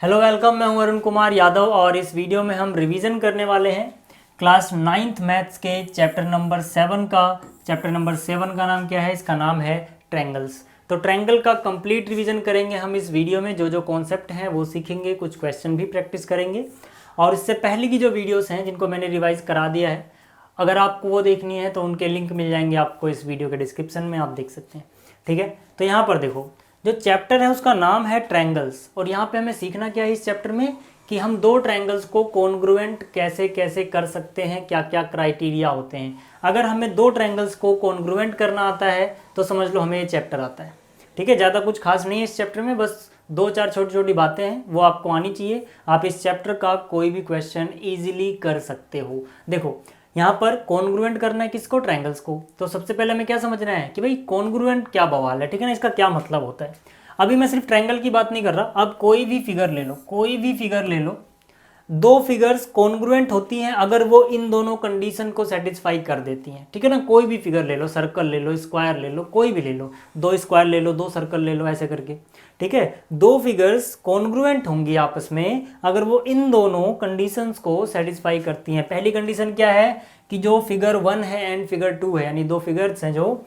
Hello welcome, मैं हूं अरुण कुमार यादव और इस वीडियो में हम रिवीजन करने वाले हैं क्लास 9th मैथ्स के चैप्टर नंबर 7 का। चैप्टर नंबर 7 का नाम क्या है? इसका नाम है ट्रायंगल्स। तो ट्रायंगल का कंप्लीट रिवीजन करेंगे हम इस वीडियो में। जो जो कॉन्सेप्ट हैं वो सीखेंगे, कुछ क्वेश्चन भी प्रैक्टिस करेंगे। और इससे पहले की जो वीडियोस हैं जिनको मैंने रिवाइज करा दिया है, अगर आपको वो देखनी है तो उनके लिंक मिल जाएंगे आपको इस वीडियो के डिस्क्रिप्शन में, आप देख सकते हैं। ठीक है, तो यहाँ पर देखो, जो चैप्टर है उसका नाम है ट्रायंगल्स। और यहाँ पे हमें सीखना क्या है इस चैप्टर में कि हम दो ट्रायंगल्स को कॉन्ग्रुएंट कैसे कैसे कर सकते हैं, क्या क्या क्राइटेरिया होते हैं। अगर हमें दो ट्रायंगल्स को कॉन्ग्रुएंट करना आता है तो समझ लो हमें ये चैप्टर आता है। ठीक है, ज़्यादा कुछ खास नहीं है इस चैप्टर में, बस दो चार छोटी छोटी बातें हैं वो आपको आनी चाहिए। आप इस चैप्टर का कोई भी क्वेश्चन ईजिली कर सकते हो। देखो, यहाँ पर कॉन्ग्रुएंट करना है किसको? ट्रायंगल्स को। तो सबसे पहले हमें क्या समझना है कि भाई कॉन्ग्रुएंट क्या बवाल है, ठीक है ना, इसका क्या मतलब होता है। अभी मैं सिर्फ ट्रायंगल की बात नहीं कर रहा, अब कोई भी फिगर ले लो, कोई भी फिगर ले लो, दो फिगर्स कॉन्ग्रुएंट होती हैं अगर वो इन दोनों कंडीशन को सेटिस्फाई कर देती हैं। ठीक है ना, कोई भी फिगर ले लो, सर्कल ले लो, स्क्वायर ले लो, कोई भी ले लो, दो स्क्वायर ले लो, दो सर्कल ले लो, ऐसे करके। ठीक है, दो फिगर्स कॉन्ग्रुएंट होंगी आपस में अगर वो इन दोनों कंडीशंस को सेटिस्फाई करती हैं। पहली कंडीशन क्या है कि जो फिगर 1 है एंड फिगर 2 है, यानी दो फिगर्स हैं जो,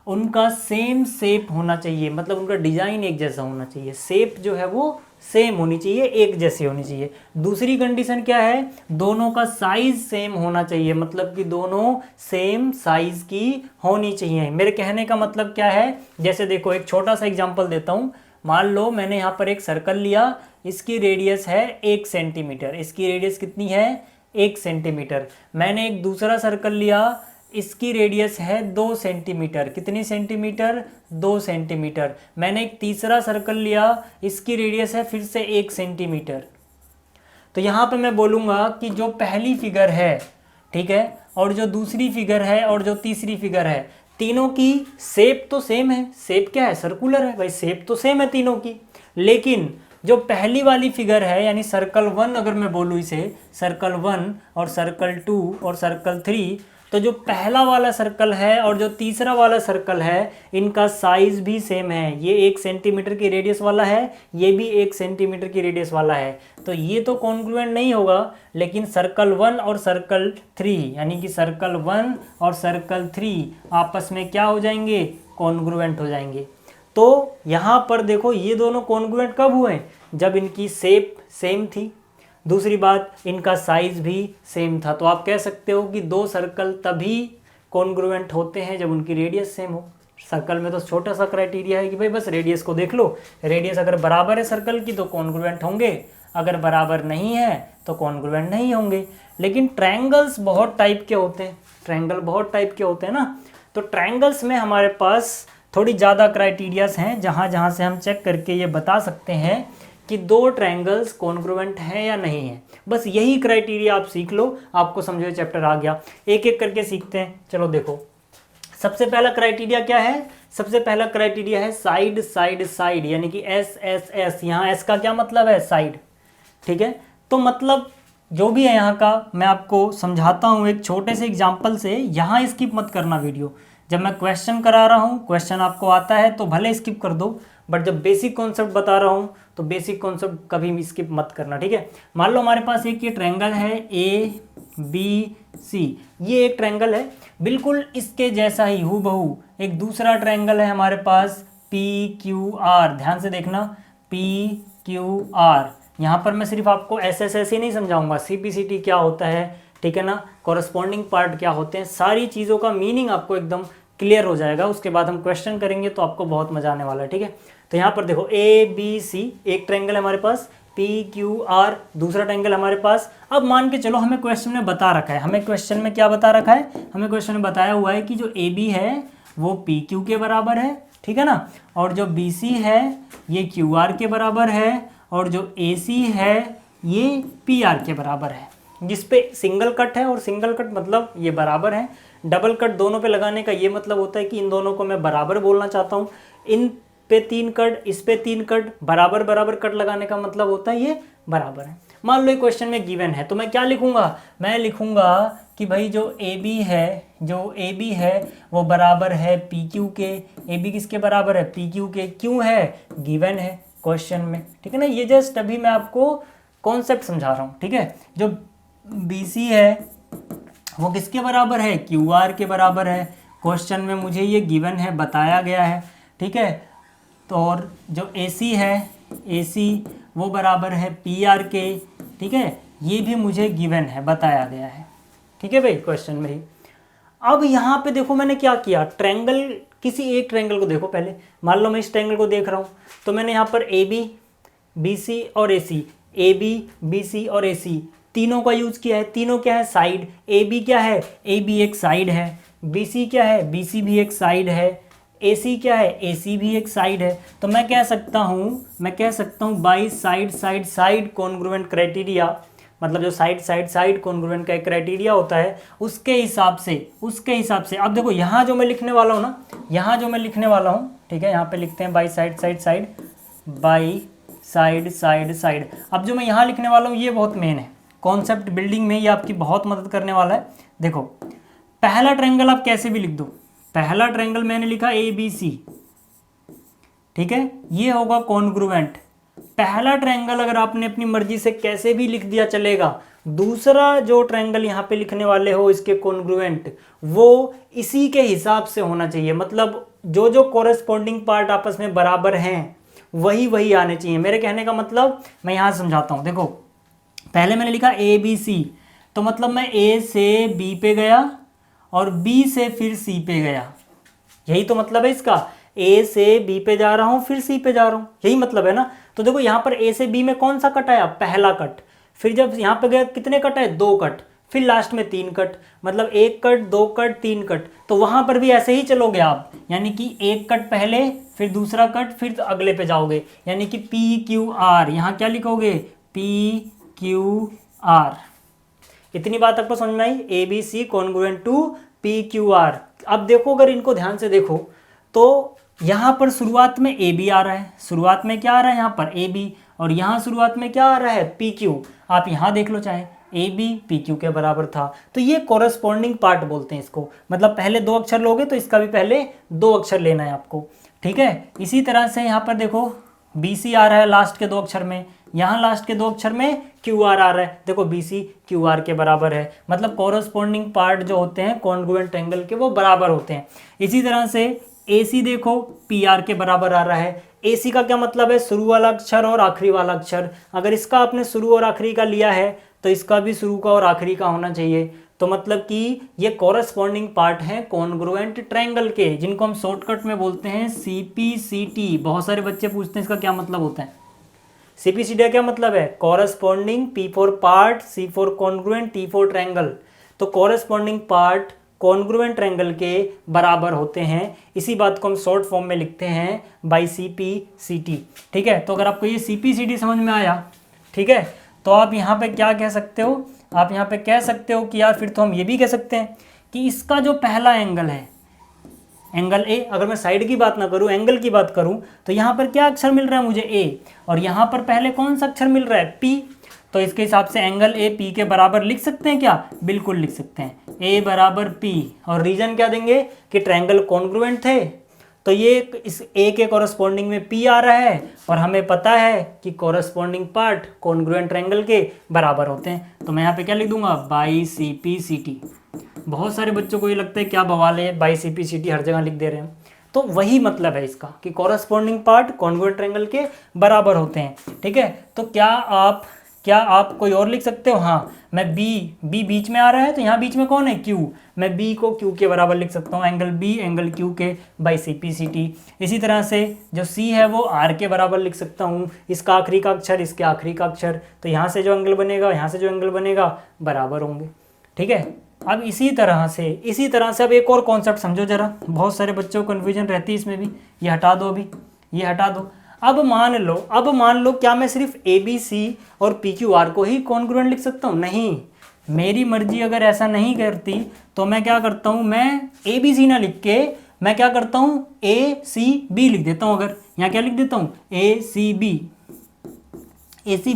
उनका सेम शेप होना चाहिए, मतलब उनका डिजाइन एक जैसा होना चाहिए, शेप जो है वो सेम होनी चाहिए, एक जैसी होनी चाहिए। दूसरी कंडीशन क्या है? दोनों का साइज सेम होना चाहिए, मतलब कि दोनों सेम साइज की होनी चाहिए। मेरे कहने का मतलब क्या है, जैसे देखो एक छोटा सा एग्जांपल देता हूँ। मान लो मैंने यहाँ पर एक सर्कल लिया, इसकी रेडियस है 1 सेंटीमीटर, इसकी रेडियस कितनी है? 1 सेंटीमीटर। मैंने एक दूसरा सर्कल लिया, इसकी रेडियस है 2 सेंटीमीटर। कितनी सेंटीमीटर? 2 सेंटीमीटर। मैंने एक तीसरा सर्कल लिया, इसकी रेडियस है फिर से 1 सेंटीमीटर। तो यहाँ पे मैं बोलूँगा कि जो पहली फिगर है, ठीक है, और जो दूसरी फिगर है और जो तीसरी फिगर है, तीनों की शेप तो सेम है। शेप क्या है? सर्कुलर है भाई, शेप तो सेम है तीनों की। लेकिन जो पहली वाली फिगर है, यानी सर्कल 1, अगर मैं बोलूँ इसे सर्कल 1 और सर्कल 2 और सर्कल 3, तो जो पहला वाला सर्कल है और जो तीसरा वाला सर्कल है, इनका साइज भी सेम है। ये 1 सेंटीमीटर की रेडियस वाला है, ये भी 1 सेंटीमीटर की रेडियस वाला है। तो ये तो कॉन्ग्रुएंट नहीं होगा, लेकिन सर्कल 1 और सर्कल 3, यानी कि सर्कल 1 और सर्कल 3 आपस में क्या हो जाएंगे? कॉन्ग्रुएंट हो जाएंगे। तो यहाँ पर देखो, ये दोनों कॉन्ग्रुएंट कब हुए? जब इनकी शेप सेम थी। दूसरी बात, इनका साइज भी सेम था। तो आप कह सकते हो कि दो सर्कल तभी कॉन्ग्रुएंट होते हैं जब उनकी रेडियस सेम हो। सर्कल में तो छोटा सा क्राइटेरिया है कि भाई बस रेडियस को देख लो, रेडियस अगर बराबर है सर्कल की तो कॉन्ग्रुएंट होंगे, अगर बराबर नहीं है तो कॉन्ग्रुएंट नहीं होंगे। लेकिन ट्रायंगल्स बहुत टाइप के होते हैं, ट्रायंगल बहुत टाइप के होते हैं ना। तो ट्रायंगल्स में हमारे पास थोड़ी ज़्यादा क्राइटेरियाज हैं जहाँ से हम चेक करके ये बता सकते हैं कि दो ट्रायंगल्स कॉन्ग्रुएंट हैं या नहीं है। बस यही क्राइटेरिया आप सीख लो, आपको समझो चैप्टर आ गया। एक एक करके सीखते हैं। चलो देखो, सबसे पहला क्राइटेरिया क्या है? सबसे पहला क्राइटेरिया है साइड साइड साइड, यानी कि एस एस एस। यहाँ एस का क्या मतलब है? साइड। ठीक है, तो मतलब जो भी है यहाँ का मैं आपको समझाता हूँ एक छोटे से एग्जाम्पल से। यहाँ स्किप मत करना वीडियो, जब मैं क्वेश्चन करा रहा हूँ, क्वेश्चन आपको आता है तो भले स्किप कर दो, बट जब बेसिक कॉन्सेप्ट बता रहा हूँ तो बेसिक कॉन्सेप्ट कभी भी स्किप मत करना। ठीक है, मान लो हमारे पास एक ये ट्रायंगल है ए बी सी, ये एक ट्रायंगल है, बिल्कुल इसके जैसा ही हूबहू एक दूसरा ट्रायंगल है हमारे पास पी क्यू आर। ध्यान से देखना, पी क्यू आर। यहाँ पर मैं सिर्फ आपको एस ही नहीं समझाऊंगा, CPCT क्या होता है, ठीक है ना, कॉरस्पॉन्डिंग पार्ट क्या होते हैं, सारी चीज़ों का मीनिंग आपको एकदम क्लियर हो जाएगा। उसके बाद हम क्वेश्चन करेंगे तो आपको बहुत मजा आने वाला है। ठीक है, तो यहाँ पर देखो ABC एक ट्रायंगल है हमारे पास, PQR दूसरा ट्रायंगल हमारे पास। अब मान के चलो हमें क्वेश्चन में बता रखा है, हमें क्वेश्चन में क्या बता रखा है? हमें क्वेश्चन में बताया हुआ है कि जो AB है वो PQ के बराबर है, ठीक है ना, और जो BC है ये QR के बराबर है, और जो AC है ये PR के बराबर है। जिस पे सिंगल कट है, और सिंगल कट मतलब ये बराबर है, डबल कट दोनों पे लगाने का ये मतलब होता है कि इन दोनों को मैं बराबर बोलना चाहता हूँ। इन पे 3 कट, इस पे 3 कट, बराबर बराबर कट लगाने का मतलब होता है ये बराबर है। मान लो ये क्वेश्चन में गिवन है तो मैं क्या लिखूंगा? मैं लिखूंगा कि भाई जो AB है वो बराबर है PQ के। AB किसके बराबर है? PQ के। क्यों है? गिवन है। क्वेश्चन में, ठीक है ना। ये जस्ट अभी मैं आपको कॉन्सेप्ट समझा रहा हूँ, ठीक है। जो BC है वो किसके बराबर है, QR के बराबर है। क्वेश्चन में मुझे ये गिवन है, बताया गया है, ठीक है। तो और जो AC है, AC वो बराबर है PR के, ठीक है। ये भी मुझे गिवन है, बताया गया है, ठीक है भाई, क्वेश्चन में ही। अब यहाँ पे देखो मैंने क्या किया, ट्रायंगल, किसी एक ट्रायंगल को देखो पहले। मान लो मैं इस ट्रायंगल को देख रहा हूँ, तो मैंने यहाँ पर AB, BC और AC, AB, BC और AC तीनों का यूज किया है। तीनों क्या है, साइड। AB क्या है, AB एक साइड है। BC क्या है, BC भी एक साइड है। AC क्या है, AC भी एक साइड है। तो मैं कह सकता हूँ by side side side congruent criteria, मतलब जो साइड साइड साइड कॉन्ग्रुएंट का एक क्राइटेरिया होता है, उसके हिसाब से अब देखो यहाँ जो मैं लिखने वाला हूँ ना, यहाँ जो मैं लिखने वाला हूँ, ठीक है, यहाँ पे लिखते हैं by side side side, by side side side. अब जो मैं यहाँ लिखने वाला हूँ ये बहुत मेन है, कॉन्सेप्ट बिल्डिंग में ये आपकी बहुत मदद करने वाला है। देखो पहला ट्रायंगल आप कैसे भी लिख दो, पहला ट्रायंगल मैंने लिखा ABC, ठीक है, ये होगा कॉन्ग्रुएंट। पहला ट्रायंगल अगर आपने अपनी मर्जी से कैसे भी लिख दिया चलेगा। दूसरा जो ट्रायंगल यहाँ पे लिखने वाले हो इसके कॉन्ग्रुएंट, वो इसी के हिसाब से होना चाहिए। मतलब जो जो कोरेस्पॉन्डिंग पार्ट आपस में बराबर हैं वही वही आने चाहिए। मेरे कहने का मतलब मैं यहाँ समझाता हूँ। देखो पहले मैंने लिखा ABC, तो मतलब मैं A से B पे गया और B से फिर C पे गया, यही तो मतलब है इसका। A से B पे जा रहा हूँ फिर C पे जा रहा हूँ, यही मतलब है ना। तो देखो यहाँ पर A से B में कौन सा कट आया, पहला कट। फिर जब यहाँ पे गया कितने कट है, 2 कट। फिर लास्ट में 3 कट, मतलब 1 कट 2 कट 3 कट। तो वहाँ पर भी ऐसे ही चलोगे आप, यानी कि 1 कट पहले, फिर दूसरा कट, फिर अगले पे जाओगे, यानी कि PQR। यहाँ क्या लिखोगे, PQR। इतनी बात आपको समझ में आई, ABC कॉन्ग्रुएंट टू PQR। अब देखो अगर इनको ध्यान से देखो तो यहाँ पर शुरुआत में AB आ रहा है, शुरुआत में क्या आ रहा है यहाँ पर AB, और यहाँ शुरुआत में क्या आ रहा है, PQ। आप यहाँ देख लो चाहे, AB PQ के बराबर था। तो ये कोरेस्पॉन्डिंग पार्ट बोलते हैं इसको। मतलब पहले 2 अक्षर लोगे तो इसका भी पहले 2 अक्षर लेना है आपको, ठीक है। इसी तरह से यहाँ पर देखो BC आ रहा है लास्ट के 2 अक्षर में, यहाँ लास्ट के 2 अक्षर में QR आ रहा है। देखो BC QR के बराबर है, मतलब कोरेस्पॉन्डिंग पार्ट जो होते हैं कॉन्ग्रुएंट ट्रायंगल के वो बराबर होते हैं। इसी तरह से AC देखो PR के बराबर आ रहा है। AC का क्या मतलब है, शुरू वाला अक्षर और आखिरी वाला अक्षर। अगर इसका आपने शुरू और आखिरी का लिया है तो इसका भी शुरू का और आखिरी का होना चाहिए। तो मतलब कि ये कोरेस्पॉन्डिंग पार्ट हैं कॉन्ग्रुएंट ट्रायंगल के, जिनको हम शॉर्टकट में बोलते हैं CPCT। बहुत सारे बच्चे पूछते हैं इसका क्या मतलब होता है। CPCT का क्या मतलब है, corresponding, P for part, C for congruent, T for triangle. तो कोरेस्पॉन्डिंग पार्ट कॉन्ग्रुएंट ट्रायंगल के बराबर होते हैं। इसी बात को हम शॉर्ट फॉर्म में लिखते हैं बाई CPCT, ठीक है। तो अगर आपको ये CPCT समझ में आया, ठीक है, तो आप यहाँ पे क्या कह सकते हो, आप यहाँ पे कह सकते हो कि यार फिर तो हम ये भी कह सकते हैं कि इसका जो पहला एंगल है, एंगल A, अगर मैं साइड की बात ना करूं एंगल की बात करूं, तो यहाँ पर क्या अक्षर मिल रहा है मुझे, A, और यहाँ पर पहले कौन सा अक्षर मिल रहा है, P। तो इसके हिसाब से एंगल A P के बराबर लिख सकते हैं क्या, बिल्कुल लिख सकते हैं, A बराबर P। और रीजन क्या देंगे कि ट्रायंगल कॉन्ग्रुएंट थे, तो ये इस A के कोरेस्पॉन्डिंग में P आ रहा है, और हमें पता है कि कोरेस्पॉन्डिंग पार्ट कॉन्ग्रुएंट ट्रायंगल के बराबर होते हैं। तो मैं यहाँ पे क्या लिख दूंगा, बाई CPCT। बहुत सारे बच्चों को ये लगता है क्या बवाल है, बाई CPCT हर जगह लिख दे रहे हैं। तो वही मतलब है इसका कि कोरेस्पॉन्डिंग पार्ट कॉन्ग्रुएंट ट्रायंगल के बराबर होते हैं, ठीक है। तो क्या आप कोई और लिख सकते हो, हाँ मैं B बीच में आ रहा है, तो यहाँ बीच में कौन है, Q। मैं B को Q के बराबर लिख सकता हूँ, एंगल B एंगल Q के बाई CPCT। इसी तरह से जो C है वो R के बराबर लिख सकता हूँ, इसका आखिरी का अक्षर इसके आखिरी का अक्षर, तो यहाँ से जो एंगल बनेगा यहाँ से जो एंगल बनेगा बराबर होंगे, ठीक है। अब इसी तरह से अब एक और कॉन्सेप्ट समझो जरा, बहुत सारे बच्चों को कन्फ्यूजन रहती है इसमें भी। ये हटा दो, अभी ये हटा दो। अब मान लो क्या मैं सिर्फ ABC और PQR को ही कॉन्ग्रुएंट लिख सकता हूँ, नहीं। मेरी मर्जी अगर ऐसा नहीं करती तो मैं क्या करता हूँ, मैं ABC ना लिख के मैं क्या करता हूँ, ACB लिख देता हूँ। अगर यहाँ क्या लिख देता हूँ, ACB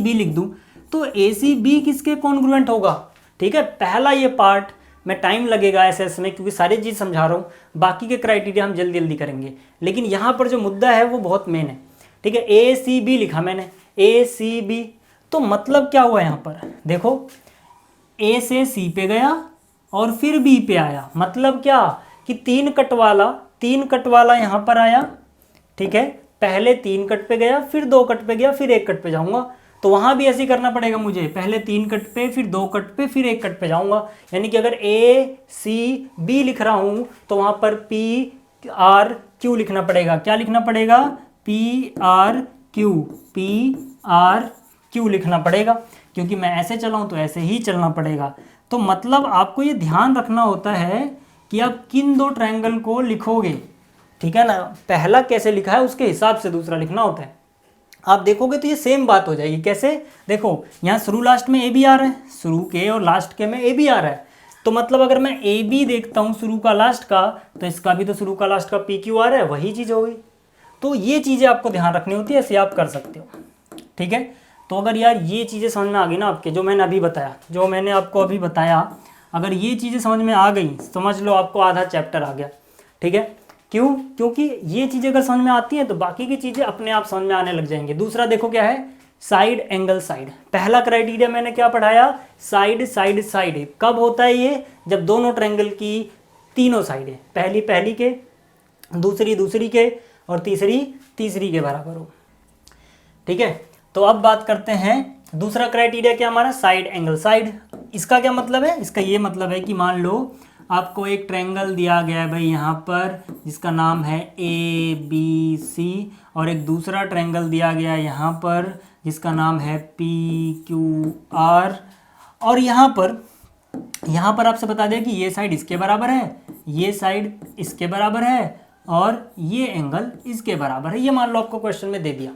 लिख दूँ, तो ACB किसके कॉन्ग्रुएंट होगा, ठीक है। पहला ये पार्ट मैं टाइम लगेगा ऐसे में, क्योंकि सारी चीज़ समझा रहा हूँ, बाकी के क्राइटेरिया हम जल्दी जल्दी करेंगे। लेकिन यहाँ पर जो मुद्दा है वो बहुत मेन है। ठीक है, ए सी बी लिखा मैंने, ए सी बी, तो मतलब क्या हुआ यहाँ पर देखो, ए से सी पे गया और फिर बी पे आया, मतलब क्या कि 3 कट वाला यहाँ पर आया, ठीक है, पहले 3 कट पे गया, फिर 2 कट पे गया, फिर 1 कट पे जाऊंगा, तो वहां भी ऐसे ही करना पड़ेगा मुझे, पहले 3 कट पे, फिर 2 कट पे, फिर 1 कट पे जाऊंगा। यानी कि अगर ए सी बी लिख रहा हूं तो वहां पर पी आर क्यू लिखना पड़ेगा। क्या लिखना पड़ेगा? P R Q, P R Q लिखना पड़ेगा, क्योंकि मैं ऐसे चला हूं तो ऐसे ही चलना पड़ेगा। तो मतलब आपको ये ध्यान रखना होता है कि आप किन 2 ट्रायंगल को लिखोगे, ठीक है ना, पहला कैसे लिखा है उसके हिसाब से दूसरा लिखना होता है। आप देखोगे तो ये सेम बात हो जाएगी। कैसे? देखो यहाँ शुरू लास्ट में ए बी आ रहा है, शुरू के और लास्ट के में ए बी आ रहा है, तो मतलब अगर मैं ए बी देखता हूँ शुरू का लास्ट का, तो इसका भी तो शुरू का लास्ट का पी क्यू आ रहा है, वही चीज़ हो गई। तो ये चीज़ें आपको ध्यान रखनी होती है, ऐसे आप कर सकते हो, ठीक है। तो अगर यार ये चीज़ें समझ में आ गई ना आपके, जो मैंने अभी बताया, जो मैंने आपको अभी बताया, अगर ये चीज़ें समझ में आ गई, समझ लो आपको आधा चैप्टर आ गया, ठीक है। क्यों? क्योंकि ये चीज़ें अगर समझ में आती हैं तो बाकी की चीज़ें अपने आप समझ में आने लग जाएंगे। दूसरा देखो क्या है, साइड एंगल साइड। पहला क्राइटेरिया मैंने क्या पढ़ाया? Side side side. कब होता है ये? जब दोनों ट्रायंगल की तीनों साइडें, पहली पहली के, दूसरी दूसरी के और तीसरी तीसरी के बराबर हो, ठीक है। तो अब बात करते हैं दूसरा क्राइटेरिया क्या हमारा, साइड एंगल साइड। इसका क्या मतलब है? इसका ये मतलब है कि मान लो आपको एक ट्रायंगल दिया गया है भाई यहाँ पर, जिसका नाम है ए बी सी, और एक दूसरा ट्रायंगल दिया गया है यहाँ पर जिसका नाम है पी क्यू आर, और यहाँ पर आपसे बता दें कि ये साइड इसके बराबर है, ये साइड इसके बराबर है, और ये एंगल इसके बराबर है। ये मान लो आपको क्वेश्चन में दे दिया।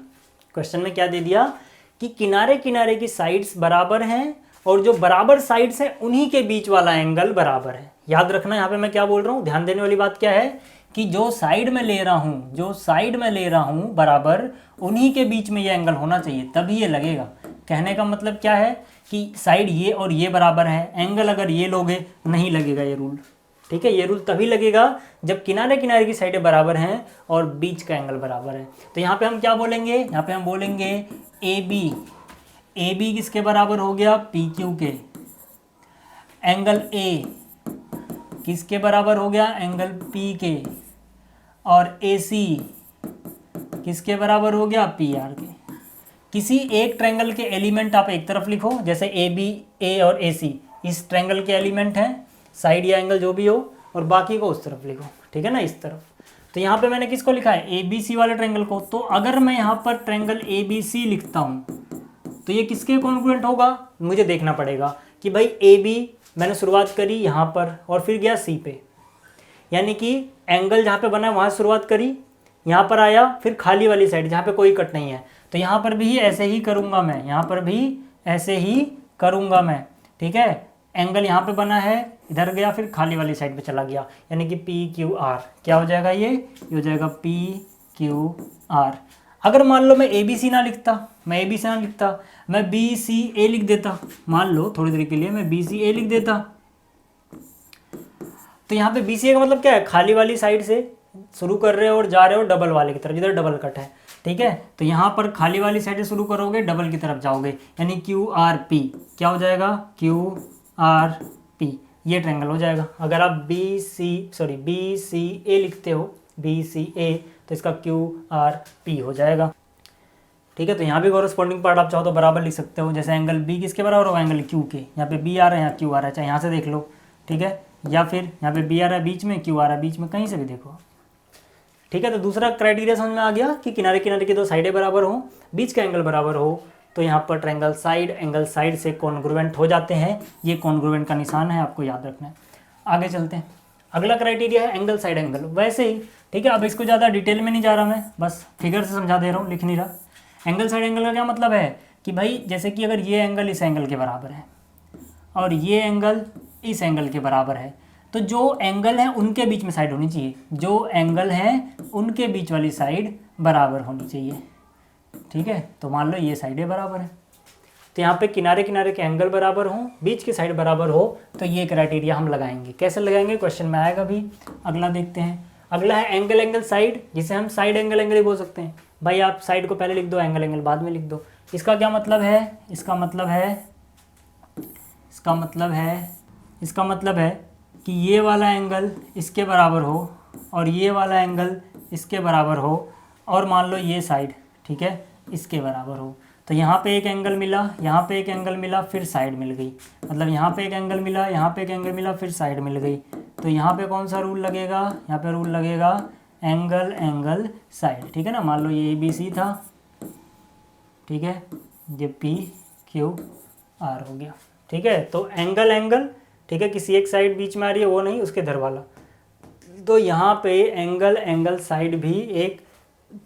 क्वेश्चन में क्या दे दिया कि किनारे किनारे की साइड्स बराबर हैं और जो बराबर साइड्स हैं उन्हीं के बीच वाला एंगल बराबर है। याद रखना यहाँ पे मैं क्या बोल रहा हूँ, ध्यान देने वाली बात क्या है कि जो साइड में ले रहा हूँ बराबर, उन्हीं के बीच में ये एंगल होना चाहिए, तभी ये लगेगा। कहने का मतलब क्या है कि साइड ये और ये बराबर है, एंगल अगर ये लोगे नहीं लगेगा ये रूल, ठीक है। ये रूल तभी लगेगा जब किनारे किनारे की साइडें बराबर हैं और बीच का एंगल बराबर है। तो यहाँ पे हम क्या बोलेंगे? यहाँ पे हम बोलेंगे ए बी किसके बराबर हो गया? पी क्यू के। एंगल ए किसके बराबर हो गया? एंगल पी के। और ए सी किसके बराबर हो गया? पी आर के। किसी एक ट्रायंगल के एलिमेंट आप एक तरफ लिखो, जैसे ए बी, ए और ए सी इस ट्रायंगल के एलिमेंट हैं, साइड या एंगल जो भी हो, और बाकी को उस तरफ लिखो, ठीक है ना, इस तरफ। तो यहाँ पे मैंने किसको लिखा है? ए बी सी वाले ट्रायंगल को। तो अगर मैं यहाँ पर ट्रायंगल ए बी सी लिखता हूँ तो ये किसके कॉन्ग्रुएंट होगा? मुझे देखना पड़ेगा कि भाई ए बी मैंने शुरुआत करी यहाँ पर और फिर गया सी पे, यानी कि एंगल जहाँ पे बना है वहाँ शुरुआत करी, यहाँ पर आया, फिर खाली वाली साइड जहाँ पे कोई कट नहीं है, तो यहाँ पर भी ऐसे ही करूँगा मैं, यहाँ पर भी ऐसे ही करूँगा मैं, ठीक है। एंगल यहाँ पे बना है, इधर गया, फिर खाली वाली साइड पे चला गया, यानी कि पी क्यू आर। क्या हो जाएगा? ये हो जाएगा पी क्यू आर। अगर मान लो मैं ए बी सी ना लिखता, मैं बी सी ए लिख देता, मान लो थोड़ी देर के लिए मैं बी सी ए लिख देता, तो यहाँ पे बी सी ए का मतलब क्या है? खाली वाली साइड से शुरू कर रहे हो और जा रहे हो डबल वाले की तरफ, जिधर डबल कट है, ठीक है। तो यहाँ पर खाली वाली साइड से शुरू करोगे, डबल की तरफ जाओगे, यानी क्यू आर पी। क्या हो जाएगा? क्यू आर पी, ये ट्रायंगल हो जाएगा। अगर आप बी सी ए लिखते हो, बी सी ए, तो इसका क्यू आर पी हो जाएगा, ठीक है। तो यहाँ भी कॉरस्पॉन्डिंग पार्ट आप चाहो तो बराबर लिख सकते हो, जैसे एंगल बी किसके बराबर होगा? एंगल क्यू के। यहाँ पे बी आ रहा है, यहाँ क्यू आ रहा है, चाहे यहाँ से देख लो, ठीक है, या फिर यहाँ पे बी आ रहा है बीच में, क्यू आ रहा है बीच में, कहीं से भी देखो, ठीक है। तो दूसरा क्राइटेरिया समझ में आ गया कि किनारे किनारे की 2 साइडें बराबर हो, बीच का एंगल बराबर हो, तो यहाँ पर ट्रायंगल साइड एंगल साइड से कॉन्ग्रुएंट हो जाते हैं। ये कॉन्ग्रुएंट का निशान है, आपको याद रखना है। आगे चलते हैं। अगला क्राइटेरिया है एंगल साइड एंगल, वैसे ही, ठीक है। अब इसको ज़्यादा डिटेल में नहीं जा रहा मैं, बस फिगर से समझा दे रहा हूँ, लिख नहीं रहा। एंगल साइड एंगल का क्या मतलब है कि भाई जैसे कि अगर ये एंगल इस एंगल के बराबर है और ये एंगल इस एंगल के बराबर है, तो जो एंगल है उनके बीच में साइड होनी चाहिए, जो एंगल है उनके बीच वाली साइड बराबर होनी चाहिए, ठीक है। तो मान लो ये साइडें बराबर है, तो यहाँ पे किनारे किनारे के एंगल बराबर हो, बीच की साइड बराबर हो, तो ये क्राइटेरिया हम लगाएंगे। कैसे लगाएंगे? क्वेश्चन में आएगा भी। अगला देखते हैं। अगला है एंगल एंगल साइड, जिसे हम साइड एंगल एंगल ही बोल सकते हैं। भाई आप साइड को पहले लिख दो, एंगल एंगल बाद में लिख दो। इसका क्या मतलब है, इसका मतलब है कि ये वाला एंगल इसके बराबर हो और ये वाला एंगल इसके बराबर हो, और मान लो ये साइड, ठीक है, इसके बराबर हो। तो यहाँ पे एक एंगल मिला, यहाँ पे एक एंगल मिला, फिर साइड मिल गई। मतलब यहाँ पे एक एंगल मिला, यहाँ पे एक एंगल मिला, फिर साइड मिल गई। तो यहाँ पे कौन सा रूल लगेगा, यहाँ पे रूल लगेगा एंगल एंगल साइड, ठीक है ना। मान लो ये ABC था, ठीक है, ये PQR हो गया, ठीक है। तो एंगल एंगल, ठीक है, किसी एक साइड बीच में आ रही है वो नहीं, उसके इधर वाला। तो यहाँ पे एंगल एंगल साइड भी एक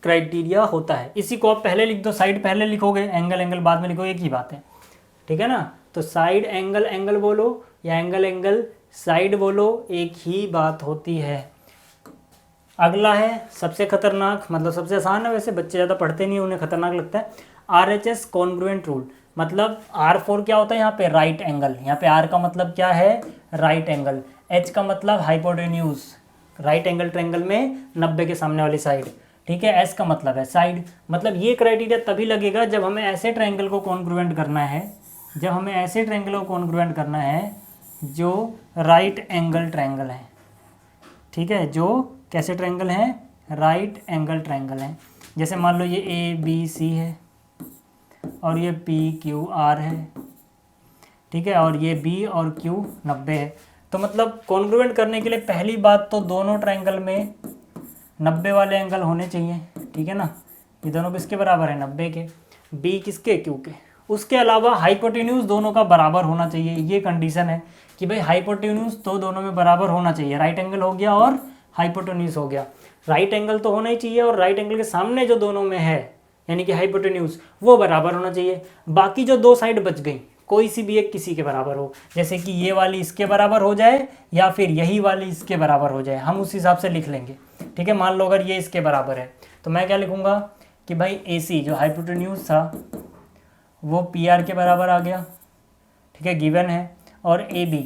क्राइटेरिया होता है। इसी को आप पहले लिख दो, साइड पहले लिखोगे, एंगल एंगल बाद में लिखोगे, एक ही बात है, ठीक है ना। तो साइड एंगल एंगल बोलो या एंगल एंगल साइड बोलो, एक ही बात होती है। अगला है सबसे खतरनाक, मतलब सबसे आसान है, वैसे बच्चे ज़्यादा पढ़ते नहीं, उन्हें खतरनाक लगता है, RHS कॉन्ग्रुएंट रूल। मतलब R4 क्या होता है यहाँ पे, राइट एंगल। यहाँ पे R का मतलब क्या है, राइट एंगल। H का मतलब हाइपोटेन्यूज, राइट एंगल ट्रायंगल में 90 के सामने वाली साइड, ठीक है। S का मतलब है साइड। मतलब ये क्राइटेरिया तभी लगेगा जब हमें ऐसे ट्रायंगल को कॉन्ग्रुएंट करना है, जब हमें ऐसे ट्रायंगल को कॉन्ग्रुएंट करना है जो राइट एंगल ट्रायंगल है, ठीक है, जो कैसे ट्रायंगल है, राइट एंगल ट्रायंगल है। जैसे मान लो ये ABC है और ये PQR है, ठीक है, और ये B और Q 90 है। तो मतलब कॉन्ग्रुएंट करने के लिए पहली बात तो दोनों ट्रायंगल में 90 वाले एंगल होने चाहिए, ठीक है ना। ये दोनों किसके बराबर है, 90 के, B किसके, Q के। उसके अलावा हाइपोटेन्यूज दोनों का बराबर होना चाहिए। ये कंडीशन है कि भाई हाइपोटेन्यूज तो दोनों में बराबर होना चाहिए। राइट एंगल हो गया और हाइपोटेन्यूज हो गया। राइट एंगल तो होना ही चाहिए और राइट एंगल के सामने जो दोनों में है यानी कि हाइपोटेन्यूज, वो बराबर होना चाहिए। बाकी जो दो साइड बच गई, कोई सी भी एक किसी के बराबर हो, जैसे कि ये वाली इसके बराबर हो जाए या फिर यही वाली इसके बराबर हो जाए, हम उस हिसाब से लिख लेंगे, ठीक है। मान लो अगर ये इसके बराबर है तो मैं क्या लिखूंगा कि भाई AC जो हाइपोटेन्यूज था वो PR के बराबर आ गया, ठीक है, गिवन है, और AB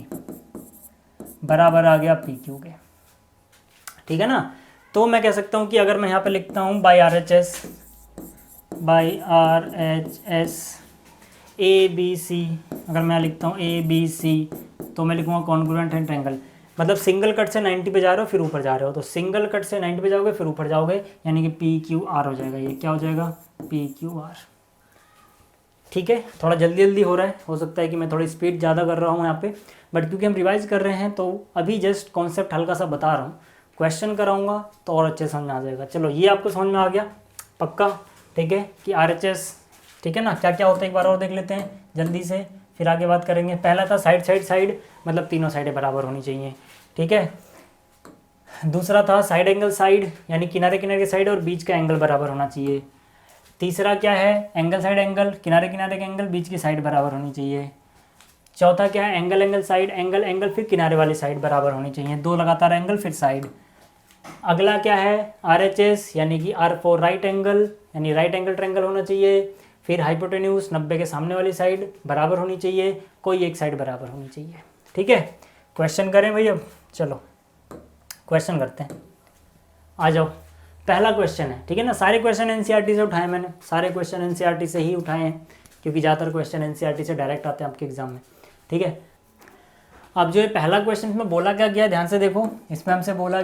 बराबर आ गया PQ के, ठीक है ना। तो मैं कह सकता हूँ कि अगर मैं यहाँ पे लिखता हूँ बाई RHS ABC, अगर मैं लिखता हूँ ABC तो मैं लिखूँगा कॉन्ग्रुएंट है ट्रायंगल। मतलब सिंगल कट से 90 पे जा रहे हो फिर ऊपर जा रहे हो, तो सिंगल कट से 90 पे जाओगे फिर ऊपर जाओगे, यानी कि PQR हो जाएगा। ये क्या हो जाएगा, PQR, ठीक है। थोड़ा जल्दी जल्दी हो रहा है, हो सकता है कि मैं थोड़ी स्पीड ज़्यादा कर रहा हूँ यहाँ पे, बट क्योंकि हम रिवाइज कर रहे हैं तो अभी जस्ट कॉन्सेप्ट हल्का सा बता रहा हूँ। क्वेश्चन कराऊंगा तो और अच्छे समझ में आ जाएगा। चलो ये आपको समझ में आ गया पक्का, ठीक है, कि RHS, ठीक है ना, क्या क्या होता है एक बार और देख लेते हैं जल्दी से, फिर आगे बात करेंगे। पहला था साइड साइड साइड, मतलब तीनों साइडें बराबर होनी चाहिए, ठीक है। दूसरा था साइड एंगल साइड, यानी किनारे किनारे की साइड और बीच का एंगल बराबर होना चाहिए। तीसरा क्या है, एंगल साइड एंगल, किनारे किनारे के एंगल, बीच की साइड बराबर होनी चाहिए। चौथा क्या है, angle angle side, angle angle फिर किनारे वाली साइड बराबर होनी चाहिए, दो लगातार एंगल फिर साइड। अगला क्या है, RHS यानी कि R फॉर राइट एंगल, यानी राइट एंगल ट्रायंगल होना चाहिए। फिर हाइपोटेन्यूज 90 के सामने वाली साइड बराबर होनी चाहिए, कोई एक साइड बराबर होनी चाहिए, ठीक है। क्वेश्चन करें भाई, अब चलो क्वेश्चन करते हैं, आ जाओ। पहला क्वेश्चन है, ठीक है ना, सारे क्वेश्चन NCERT से उठाए मैंने, सारे क्वेश्चन NCERT से ही उठाए हैं क्योंकि ज़्यादातर क्वेश्चन NCERT से डायरेक्ट आते हैं आपके एग्जाम में, ठीक है। अब जो ये पहला क्वेश्चन में बोला क्या गया, ध्यान से देखो, इसमें हमसे बोला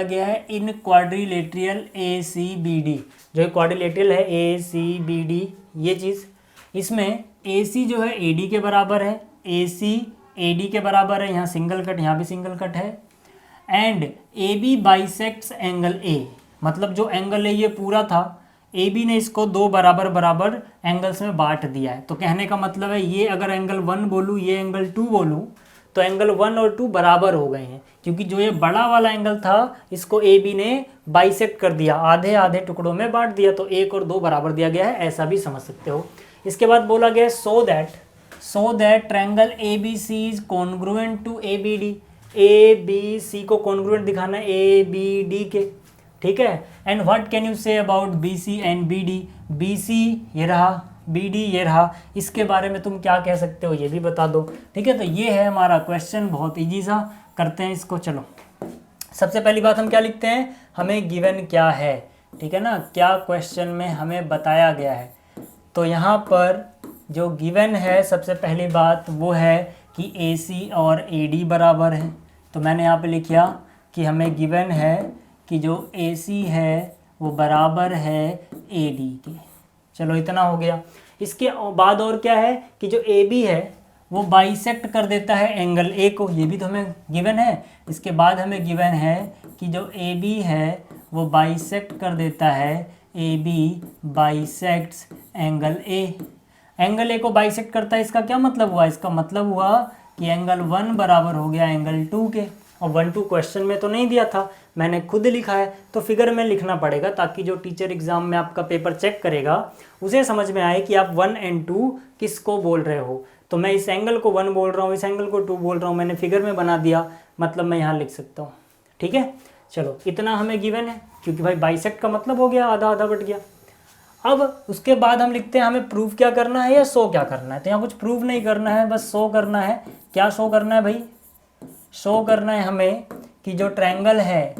गया है इन क्वाड्रिलेटरल ACBD, जो क्वाड्रिलेटरल है ACBD ये चीज़, इसमें AC जो है AD के बराबर है, AC AD के बराबर है, यहाँ सिंगल कट, यहाँ भी सिंगल कट है, and AB bisects angle A, मतलब जो एंगल है ये पूरा था, AB ने इसको दो बराबर बराबर एंगल्स में बांट दिया है। तो कहने का मतलब है ये अगर एंगल 1 बोलूँ, ये एंगल 2 बोलूँ, तो एंगल 1 और 2 बराबर हो गए हैं, क्योंकि जो ये बड़ा वाला एंगल था इसको AB ने बाइसेक्ट कर दिया, आधे आधे टुकड़ों में बांट दिया, तो 1 और 2 बराबर दिया गया है, ऐसा भी समझ सकते हो। इसके बाद बोला गया so that triangle ABC is congruent to ABD, ABC को कॉन्ग्रुएंट दिखाना है ABD के, ठीक है। And what can you say about BC and BD, BC ये रहा, BD ये रहा, इसके बारे में तुम क्या कह सकते हो ये भी बता दो, ठीक है। तो ये है हमारा क्वेश्चन, बहुत ईजी सा, करते हैं इसको। चलो सबसे पहली बात हम क्या लिखते हैं, हमें गिवन क्या है, ठीक है ना, क्या क्वेश्चन में हमें बताया गया है। तो यहाँ पर जो गिवन है सबसे पहली बात वो है कि AC और AD बराबर है। तो मैंने यहाँ पे लिखा कि हमें गिवन है कि जो AC है वो बराबर है AD के। चलो इतना हो गया। इसके बाद और क्या है कि जो AB है वो बाइसेक्ट कर देता है एंगल A को, ये भी तो हमें गिवन है। इसके बाद हमें गिवन है कि जो AB है वो बाइसेक्ट कर देता है, AB bisects angle A। Angle A को बाइसेक्ट करता है, इसका क्या मतलब हुआ? इसका मतलब हुआ कि एंगल 1 बराबर हो गया एंगल 2 के। और 1 2 क्वेश्चन में तो नहीं दिया था, मैंने खुद लिखा है, तो फिगर में लिखना पड़ेगा ताकि जो टीचर एग्जाम में आपका पेपर चेक करेगा उसे समझ में आए कि आप 1 और 2 किसको बोल रहे हो। तो मैं इस एंगल को 1 बोल रहा हूँ, इस एंगल को 2 बोल रहा हूँ, मैंने फिगर में बना दिया, मतलब मैं यहाँ लिख सकता हूँ। ठीक है, चलो इतना हमें गिवन है, क्योंकि भाई बाइसेक्ट का मतलब हो गया आधा आधा बट गया। अब उसके बाद हम लिखते हैं हमें प्रूफ क्या करना है या शो क्या करना है। तो यहाँ कुछ प्रूफ नहीं करना है, बस शो करना है। क्या शो करना है भाई? शो करना है हमें कि जो ट्रायंगल है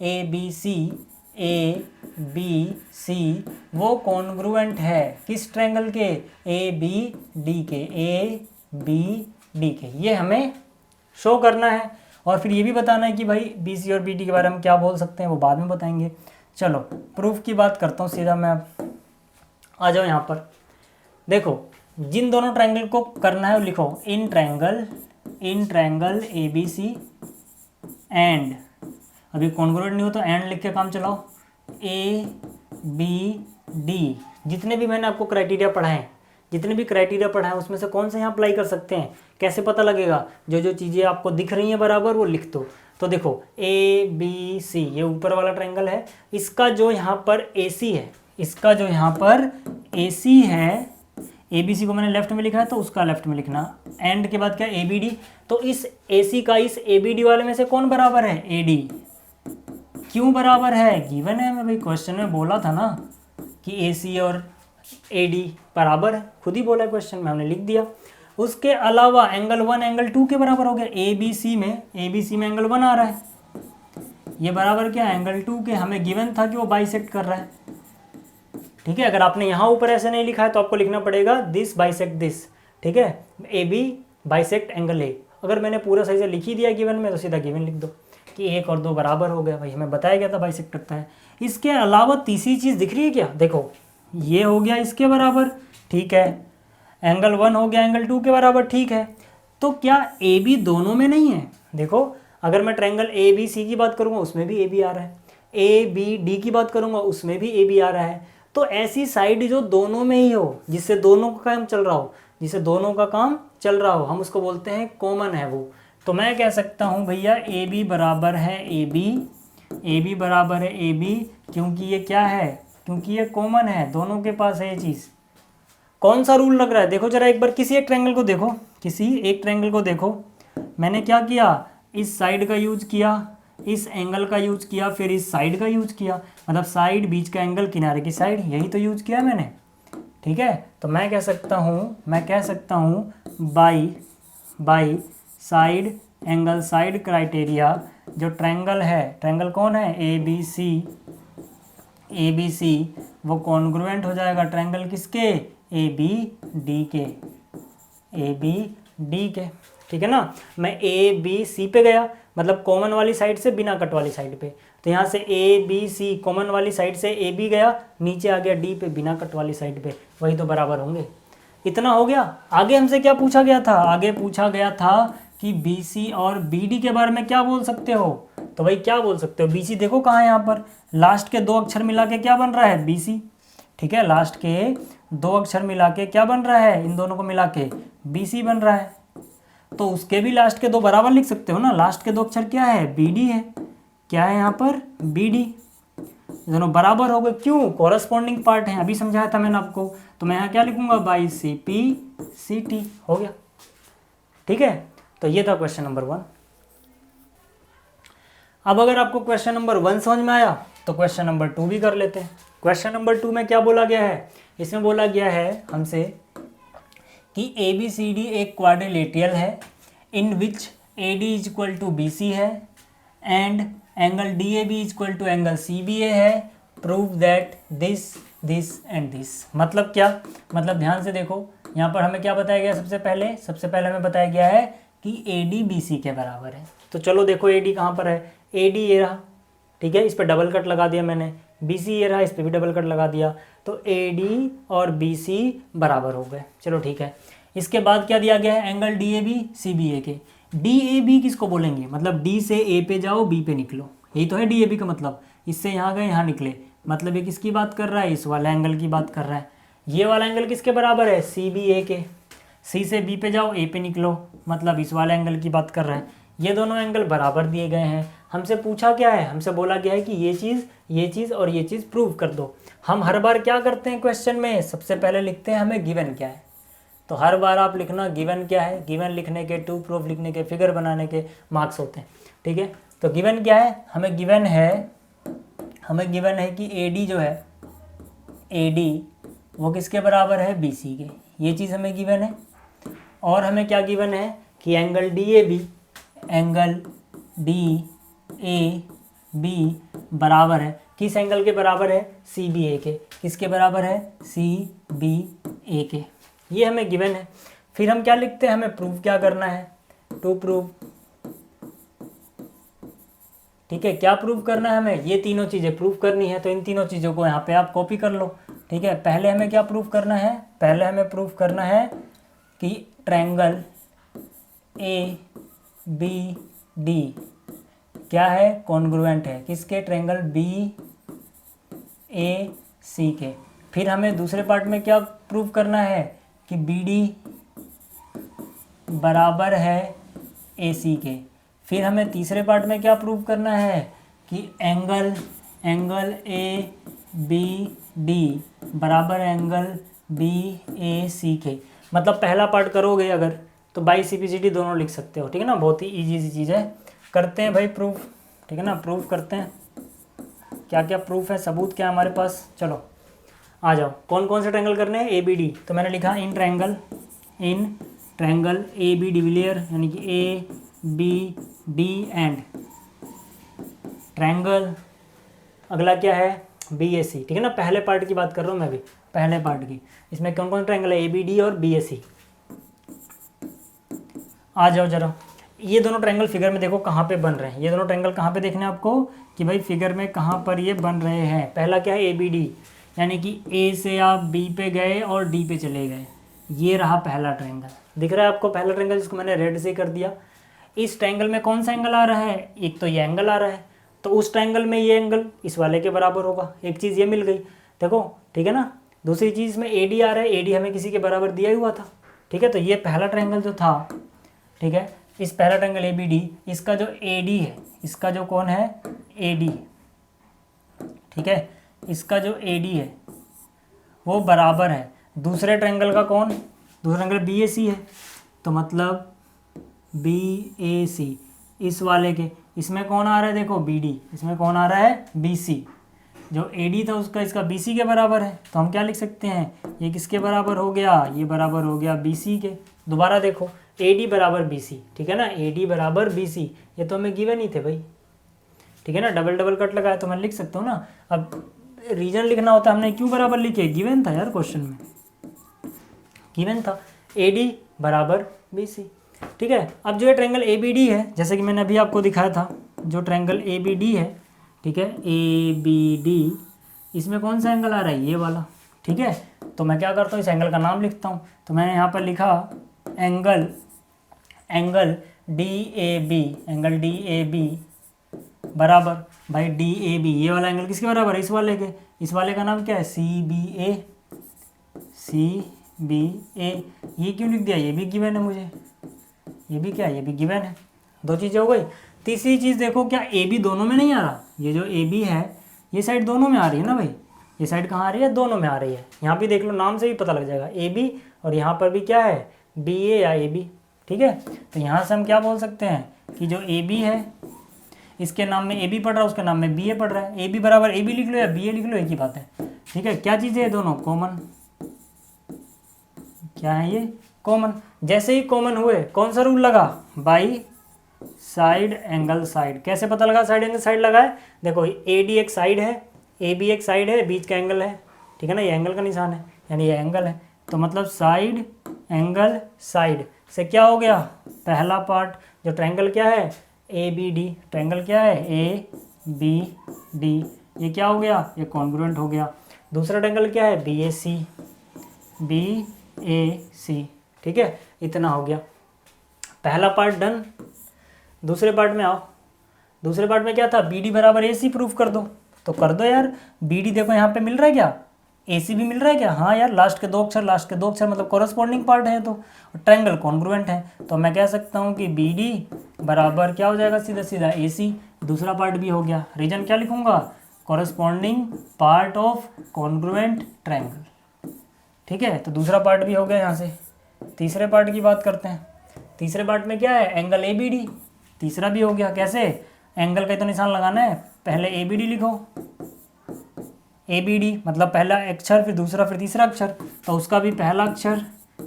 ABC वो कॉन्ग्रुएंट है किस ट्रायंगल के? ABD के। ये हमें शो करना है। और फिर ये भी बताना है कि भाई BC और BD के बारे में क्या बोल सकते हैं, वो बाद में बताएंगे। चलो प्रूफ की बात करता हूँ सीधा मैं। आ जाओ यहाँ पर, देखो जिन दोनों ट्रायंगल को करना है वो लिखो, इन ट्रायंगल ABC एंड, अभी कॉन्ग्रुएंट नहीं हो तो एंड लिख के काम चलाओ, ABD। जितने भी मैंने आपको क्राइटेरिया पढ़ाए उसमें से कौन सा यहाँ अप्लाई कर सकते हैं, कैसे पता लगेगा? जो चीज़ें आपको दिख रही हैं बराबर वो लिख दो। तो देखो ABC ये ऊपर वाला ट्रायंगल है, इसका जो यहाँ पर AC है, ABC को मैंने लेफ्ट में लिखा है तो उसका लेफ्ट में लिखना। एंड के बाद क्या? ABD। तो इस AC का इस ABD वाले में से कौन बराबर है? AD। क्यों बराबर है? गिवन है, मैं भाई क्वेश्चन में बोला था ना कि AC और AD बराबर है, खुद ही बोला है क्वेश्चन में, हमने लिख दिया। उसके अलावा एंगल 1 एंगल 2 के बराबर हो गया। ABC में एंगल 1 आ रहा है, ये बराबर क्या? एंगल 2 के। हमें गिवन था कि वो बाइसेक्ट कर रहा है। ठीक है, अगर आपने यहाँ ऊपर ऐसे नहीं लिखा है तो आपको लिखना पड़ेगा दिस बाइसेक्ट दिस। ठीक है, AB बाइसेक्ट एंगल A। अगर मैंने पूरा सही से लिख ही दिया गिवन में तो सीधा गिवन लिख दो कि 1 और 2 बराबर हो गया। भाई हमें बताया गया था बाइसेक्ट करता है। इसके अलावा तीसरी चीज़ दिख रही है क्या? देखो ये हो गया इसके बराबर, ठीक है, एंगल 1 हो गया एंगल 2 के बराबर, ठीक है। तो क्या AB दोनों में नहीं है? देखो अगर मैं ट्रायंगल ABC की बात करूँगा उसमें भी AB आ रहा है, ABD की बात करूँगा उसमें भी AB आ रहा है। तो ऐसी साइड जो दोनों में ही हो, जिससे दोनों का काम चल रहा हो, हम उसको बोलते हैं कॉमन है वो। तो मैं कह सकता हूँ भैया AB बराबर है AB, क्योंकि ये क्या है? क्योंकि ये कॉमन है, दोनों के पास है ये चीज़। कौन सा रूल लग रहा है? देखो जरा एक बार किसी एक ट्रायंगल को देखो, मैंने क्या किया? इस साइड का यूज किया, इस एंगल का यूज किया, फिर इस साइड का यूज किया, मतलब साइड बीच का एंगल किनारे की साइड, यही तो यूज किया मैंने। ठीक है, तो मैं कह सकता हूँ by side angle side criteria जो ट्रायंगल कौन है? ABC वो कॉन्ग्रुएंट हो जाएगा ट्रायंगल किसके? ABD के। ठीक है ना, मैं ABC पे गया, मतलब कॉमन वाली साइड से बिना कट वाली साइड पे। तो यहाँ से ABC कॉमन वाली साइड से AB गया, नीचे आ गया D पे बिना कट वाली साइड पे, वही तो बराबर होंगे। इतना हो गया। आगे हमसे क्या पूछा गया था? आगे पूछा गया था कि BC और BD के बारे में क्या बोल सकते हो? तो भाई क्या बोल सकते हो? BC देखो कहाँ है, यहाँ पर लास्ट के 2 अक्षर मिला के क्या बन रहा है? BC। ठीक है, लास्ट के 2 अक्षर मिला के क्या बन रहा है? इन दोनों को मिला के BC बन रहा है। तो उसके भी लास्ट के 2 बराबर लिख सकते हो ना। लास्ट के 2 अक्षर क्या है? BD है। क्या है यहाँ पर? BD। दोनों बराबर हो गए, क्यों? कॉरस्पॉन्डिंग पार्ट है, अभी समझाया था मैंने आपको। तो मैं यहाँ क्या लिखूंगा? बाई CPCT हो गया। ठीक है, तो ये था क्वेश्चन नंबर 1। अब अगर आपको क्वेश्चन नंबर 1 समझ में आया तो क्वेश्चन नंबर 2 भी कर लेते हैं। क्वेश्चन नंबर 2 में क्या बोला गया है? इसमें बोला गया है हमसे कि ABCD एक क्वाड्रिलेटरल है in which AD is equal to BC है and angle D A B equal to angle C B A है, prove that this this and this. मतलब क्या, मतलब ध्यान से देखो, यहाँ पर हमें क्या बताया गया, सबसे पहले हमें बताया गया है कि ए डी बी सी के बराबर है। तो चलो देखो ए डी कहाँ पर है, ए डी ये रहा, ठीक है, इस पर डबल कट लगा दिया मैंने, बी सी ये रहा, इस पर भी डबल कट लगा दिया, तो ए डी और बी सी बराबर हो गए। चलो ठीक है, इसके बाद क्या दिया गया है, angle D A B C B A के। डी ए बी किसको बोलेंगे, मतलब डी से ए पे जाओ बी पे निकलो, यही तो है डी ए बी का मतलब। इससे यहाँ गए यहाँ निकले, मतलब ये किसकी बात कर रहा है, इस वाला एंगल की बात कर रहा है। ये वाला एंगल किसके बराबर है, सी बी ए के। सी से बी पे जाओ ए पे निकलो, मतलब इस वाले एंगल की बात कर रहा है। ये दोनों एंगल बराबर दिए गए हैं। हमसे पूछा क्या है, हमसे बोला गया है कि ये चीज़ और ये चीज़ प्रूव कर दो। हम हर बार क्या करते हैं क्वेश्चन में, सबसे पहले लिखते हैं हमें गिवन क्या है। तो हर बार आप लिखना गिवन क्या है, गिवन लिखने के, टू प्रूफ लिखने के, फिगर बनाने के मार्क्स होते हैं, ठीक है। तो गिवन क्या है, हमें गिवन है कि ए डी जो है, ए डी वो किसके बराबर है, बी सी के, ये चीज़ हमें गिवन है। और हमें क्या गिवन है कि एंगल डी ए बी बराबर है, किस एंगल के बराबर है, सी बी ए के। किसके बराबर है, सी बी ए के, ये हमें गिवन है। फिर हम क्या लिखते हैं, हमें प्रूव क्या करना है, टू प्रूव, ठीक है। क्या प्रूव करना है हमें, ये तीनों चीज़ें प्रूव करनी है। तो इन तीनों चीज़ों को यहाँ पे आप कॉपी कर लो, ठीक है। पहले हमें क्या प्रूव करना है, पहले हमें प्रूव करना है कि ट्रायंगल ए बी डी क्या है, कॉन्ग्रुएंट है, किसके, ट्रायंगल बी ए सी के। फिर हमें दूसरे पार्ट में क्या प्रूव करना है कि बी डी बराबर है ए सी के। फिर हमें तीसरे पार्ट में क्या प्रूव करना है कि एंगल ए बी डी बराबर एंगल बी ए सी के। मतलब पहला पार्ट करोगे अगर तो by C P C D दोनों लिख सकते हो, ठीक है ना। बहुत ही ईजी सी चीज़ है, करते हैं भाई प्रूफ, ठीक है ना। प्रूफ करते हैं, क्या क्या प्रूफ है, सबूत क्या है हमारे पास। चलो आ जाओ, कौन कौन से ट्रायंगल करने हैं, ए बी डी। तो मैंने लिखा इन ट्रायंगल ए बी डिविलियर, यानी कि A B D and triangle, अगला क्या है, बी ए सी, ठीक है ना। पहले पार्ट की बात कर रहा हूँ मैं भी, पहले पार्ट की। इसमें कौन कौन ट्रायंगल है, ए बी डी और बी ए सी। आ जाओ जरा, ये दोनों ट्रायंगल फिगर में देखो कहाँ पे बन रहे हैं। ये दोनों ट्रायंगल कहाँ पे देखने हैं आपको कि भाई फिगर में कहाँ पर ये बन रहे हैं। पहला क्या है, ए बी डी, यानी कि ए से आप बी पे गए और डी पे चले गए, ये रहा पहला ट्रायंगल। दिख रहा है आपको पहला ट्रायंगल, जिसको मैंने रेड से कर दिया। इस ट्रायंगल में कौन सा एंगल आ रहा है, एक तो ये एंगल आ रहा है, तो उस ट्रायंगल में ये एंगल इस वाले के बराबर होगा। एक चीज़ ये मिल गई, देखो, ठीक है ना। दूसरी चीज़ में ए डी आ रहा है, ए डी हमें किसी के बराबर दिया ही हुआ था, ठीक है। तो ये पहला ट्रायंगल जो था, ठीक है, इस पहला ट्रायंगल ए बी डी, इसका जो ए डी है, इसका जो कौन है, ए डी, ठीक है, इसका जो ए डी है वो बराबर है दूसरे ट्रायंगल का, कौन, दूसरा ट्रायंगल बी ए सी है। तो मतलब बी ए सी इस वाले के, इसमें कौन आ रहा है, देखो बी डी, इसमें कौन आ रहा है, बी सी। जो ए डी था उसका, इसका बी सी के बराबर है। तो हम क्या लिख सकते हैं, ये किसके बराबर हो गया, ये बराबर हो गया बी सी के। दोबारा देखो, ए डी बराबर बी सी, ठीक है ना, ए डी बराबर बी सी, ये तो हमें गिवन ही थे भाई, ठीक है ना। डबल डबल कट लगाया तो मैं लिख सकता हूँ ना। अब रीजन लिखना होता, हमने क्यों बराबर लिखे, गिवन था यार, क्वेश्चन में गिवन था, ए डी बराबर बी सी, ठीक है। अब जो ये ट्रायंगल ए बी डी है, जैसे कि मैंने अभी आपको दिखाया था, जो ट्रायंगल ए बी डी है, ठीक है, ए बी डी, इसमें कौन सा एंगल आ रहा है, ये वाला, ठीक है। तो मैं क्या करता हूँ, इस एंगल का नाम लिखता हूँ। तो मैंने यहाँ पर लिखा एंगल डी ए बी बराबर, भाई डी ए बी, ये वाला एंगल किसके बराबर है, इस वाले के। इस वाले का नाम क्या है, सी बी ए। ये क्यों लिख दिया, ये भी गिवन है मुझे, ये भी क्या है, ये भी गिवन है। दो चीज़ें हो गई। तीसरी चीज़ देखो, क्या ए बी दोनों में नहीं आ रहा, ये जो ए बी है ये साइड दोनों में आ रही है ना भाई, ये साइड कहाँ आ रही है, दोनों में आ रही है। यहाँ भी देख लो, नाम से भी पता लग जाएगा, ए बी, और यहाँ पर भी क्या है, बी ए या ए बी, ठीक है। तो यहाँ से हम क्या बोल सकते हैं कि जो ए बी है, इसके नाम में ए बी पढ़ रहा है, उसके नाम में बी ए पढ़ रहा है। ए बी बराबर ए बी लिख लो या बी ए लिख लो, एक ही बात है, ठीक है। क्या चीज़ है, दोनों कॉमन, क्या है ये, कॉमन। जैसे ही कॉमन हुए, कौन सा रूल लगा, बाई साइड एंगल साइड। कैसे पता लगा साइड एंगल साइड लगा है? देखो ए डी एक साइड है, ए बी एक साइड है, बीच का एंगल है, ठीक है ना, ये एंगल का निशान है, यानी ये एंगल है। तो मतलब साइड एंगल साइड से क्या हो गया, पहला पार्ट जो ट्रायंगल क्या है, ए बी डी, ट्रायंगल क्या है ए बी डी, ये क्या हो गया, ये कॉन्ग्रुएंट हो गया। दूसरा ट्रायंगल क्या है, B A C, B A सी, ठीक है, इतना हो गया। पहला पार्ट डन। दूसरे पार्ट में आओ। दूसरे पार्ट में क्या था, बी डी बराबर ए सी प्रूफ कर दो। तो कर दो यार। बी डी देखो यहाँ पे मिल रहा है क्या, ए सी भी मिल रहा है क्या, हाँ यार, लास्ट के दो अक्षर मतलब कॉरस्पॉन्डिंग पार्ट है, तो ट्रायंगल कॉन्ग्रुएंट है। तो मैं कह सकता हूँ कि बी डी बराबर क्या हो जाएगा, सीधा सीधा ए सी। दूसरा पार्ट भी हो गया। रीजन क्या लिखूंगा, corresponding part of congruent triangle, ठीक है। तो दूसरा पार्ट भी हो गया यहाँ से। तीसरे पार्ट की बात करते हैं। तीसरे पार्ट में क्या है, एंगल ए बी डी, तीसरा भी हो गया। कैसे, एंगल का तो निशान लगाना है, पहले ए बी डी लिखो, ए बी डी मतलब पहला अक्षर फिर दूसरा फिर तीसरा अक्षर, तो उसका भी पहला अक्षर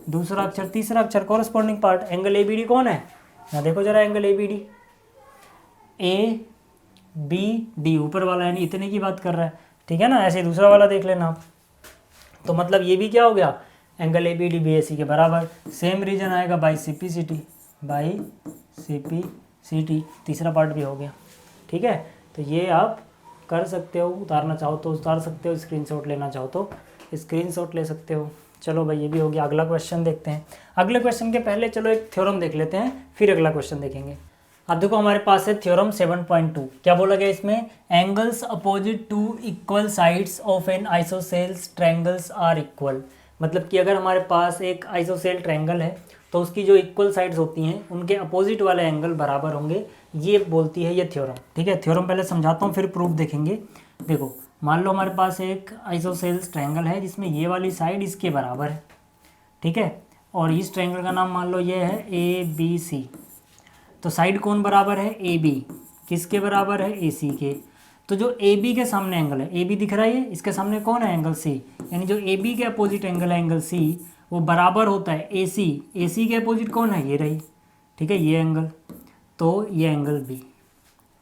दूसरा अक्षर तीसरा अक्षर corresponding part. Angle A B D कौन है, यहाँ देखो जरा, angle A B D, A B D ऊपर वाला यानी इतने की बात कर रहा है, ठीक है ना। ऐसे दूसरा वाला देख लेना आप। तो मतलब ये भी क्या हो गया, angle A B D B A C के बराबर। सेम रीजन आएगा by C P C T, by C P C T, तीसरा पार्ट भी हो गया, ठीक है। तो ये आप कर सकते हो, उतारना चाहो तो उतार सकते हो, स्क्रीनशॉट लेना चाहो तो स्क्रीनशॉट ले सकते हो। चलो भाई ये भी हो गया। अगला क्वेश्चन देखते हैं। अगले क्वेश्चन के पहले चलो एक थ्योरम देख लेते हैं, फिर अगला क्वेश्चन देखेंगे। अब देखो हमारे पास है थ्योरम 7.2। क्या बोला गया इसमें, angles opposite to equal sides of an isosceles triangles are equal. मतलब कि अगर हमारे पास एक आइसोसेल ट्रायंगल है तो उसकी जो इक्वल साइड्स होती हैं उनके अपोजिट वाले एंगल बराबर होंगे, ये बोलती है ये थ्योरम, ठीक है। थ्योरम पहले समझाता हूँ फिर प्रूफ देखेंगे। देखो मान लो हमारे पास एक आइसोसेल्स ट्रायंगल है जिसमें ये वाली साइड इसके बराबर है, ठीक है, और इस ट्रायंगल का नाम मान लो ये है ए बी सी। तो साइड कौन बराबर है, ए बी, किसके बराबर है, ए सी के। तो जो ए बी के सामने एंगल है, ए बी दिख रहा है ये, इसके सामने कौन है, एंगल सी, यानी जो ए बी के अपोजिट एंगल है एंगल सी, वो बराबर होता है ए सी। ए सी के अपोजिट कौन है, ये रही, ठीक है, ये एंगल, तो ये एंगल बी,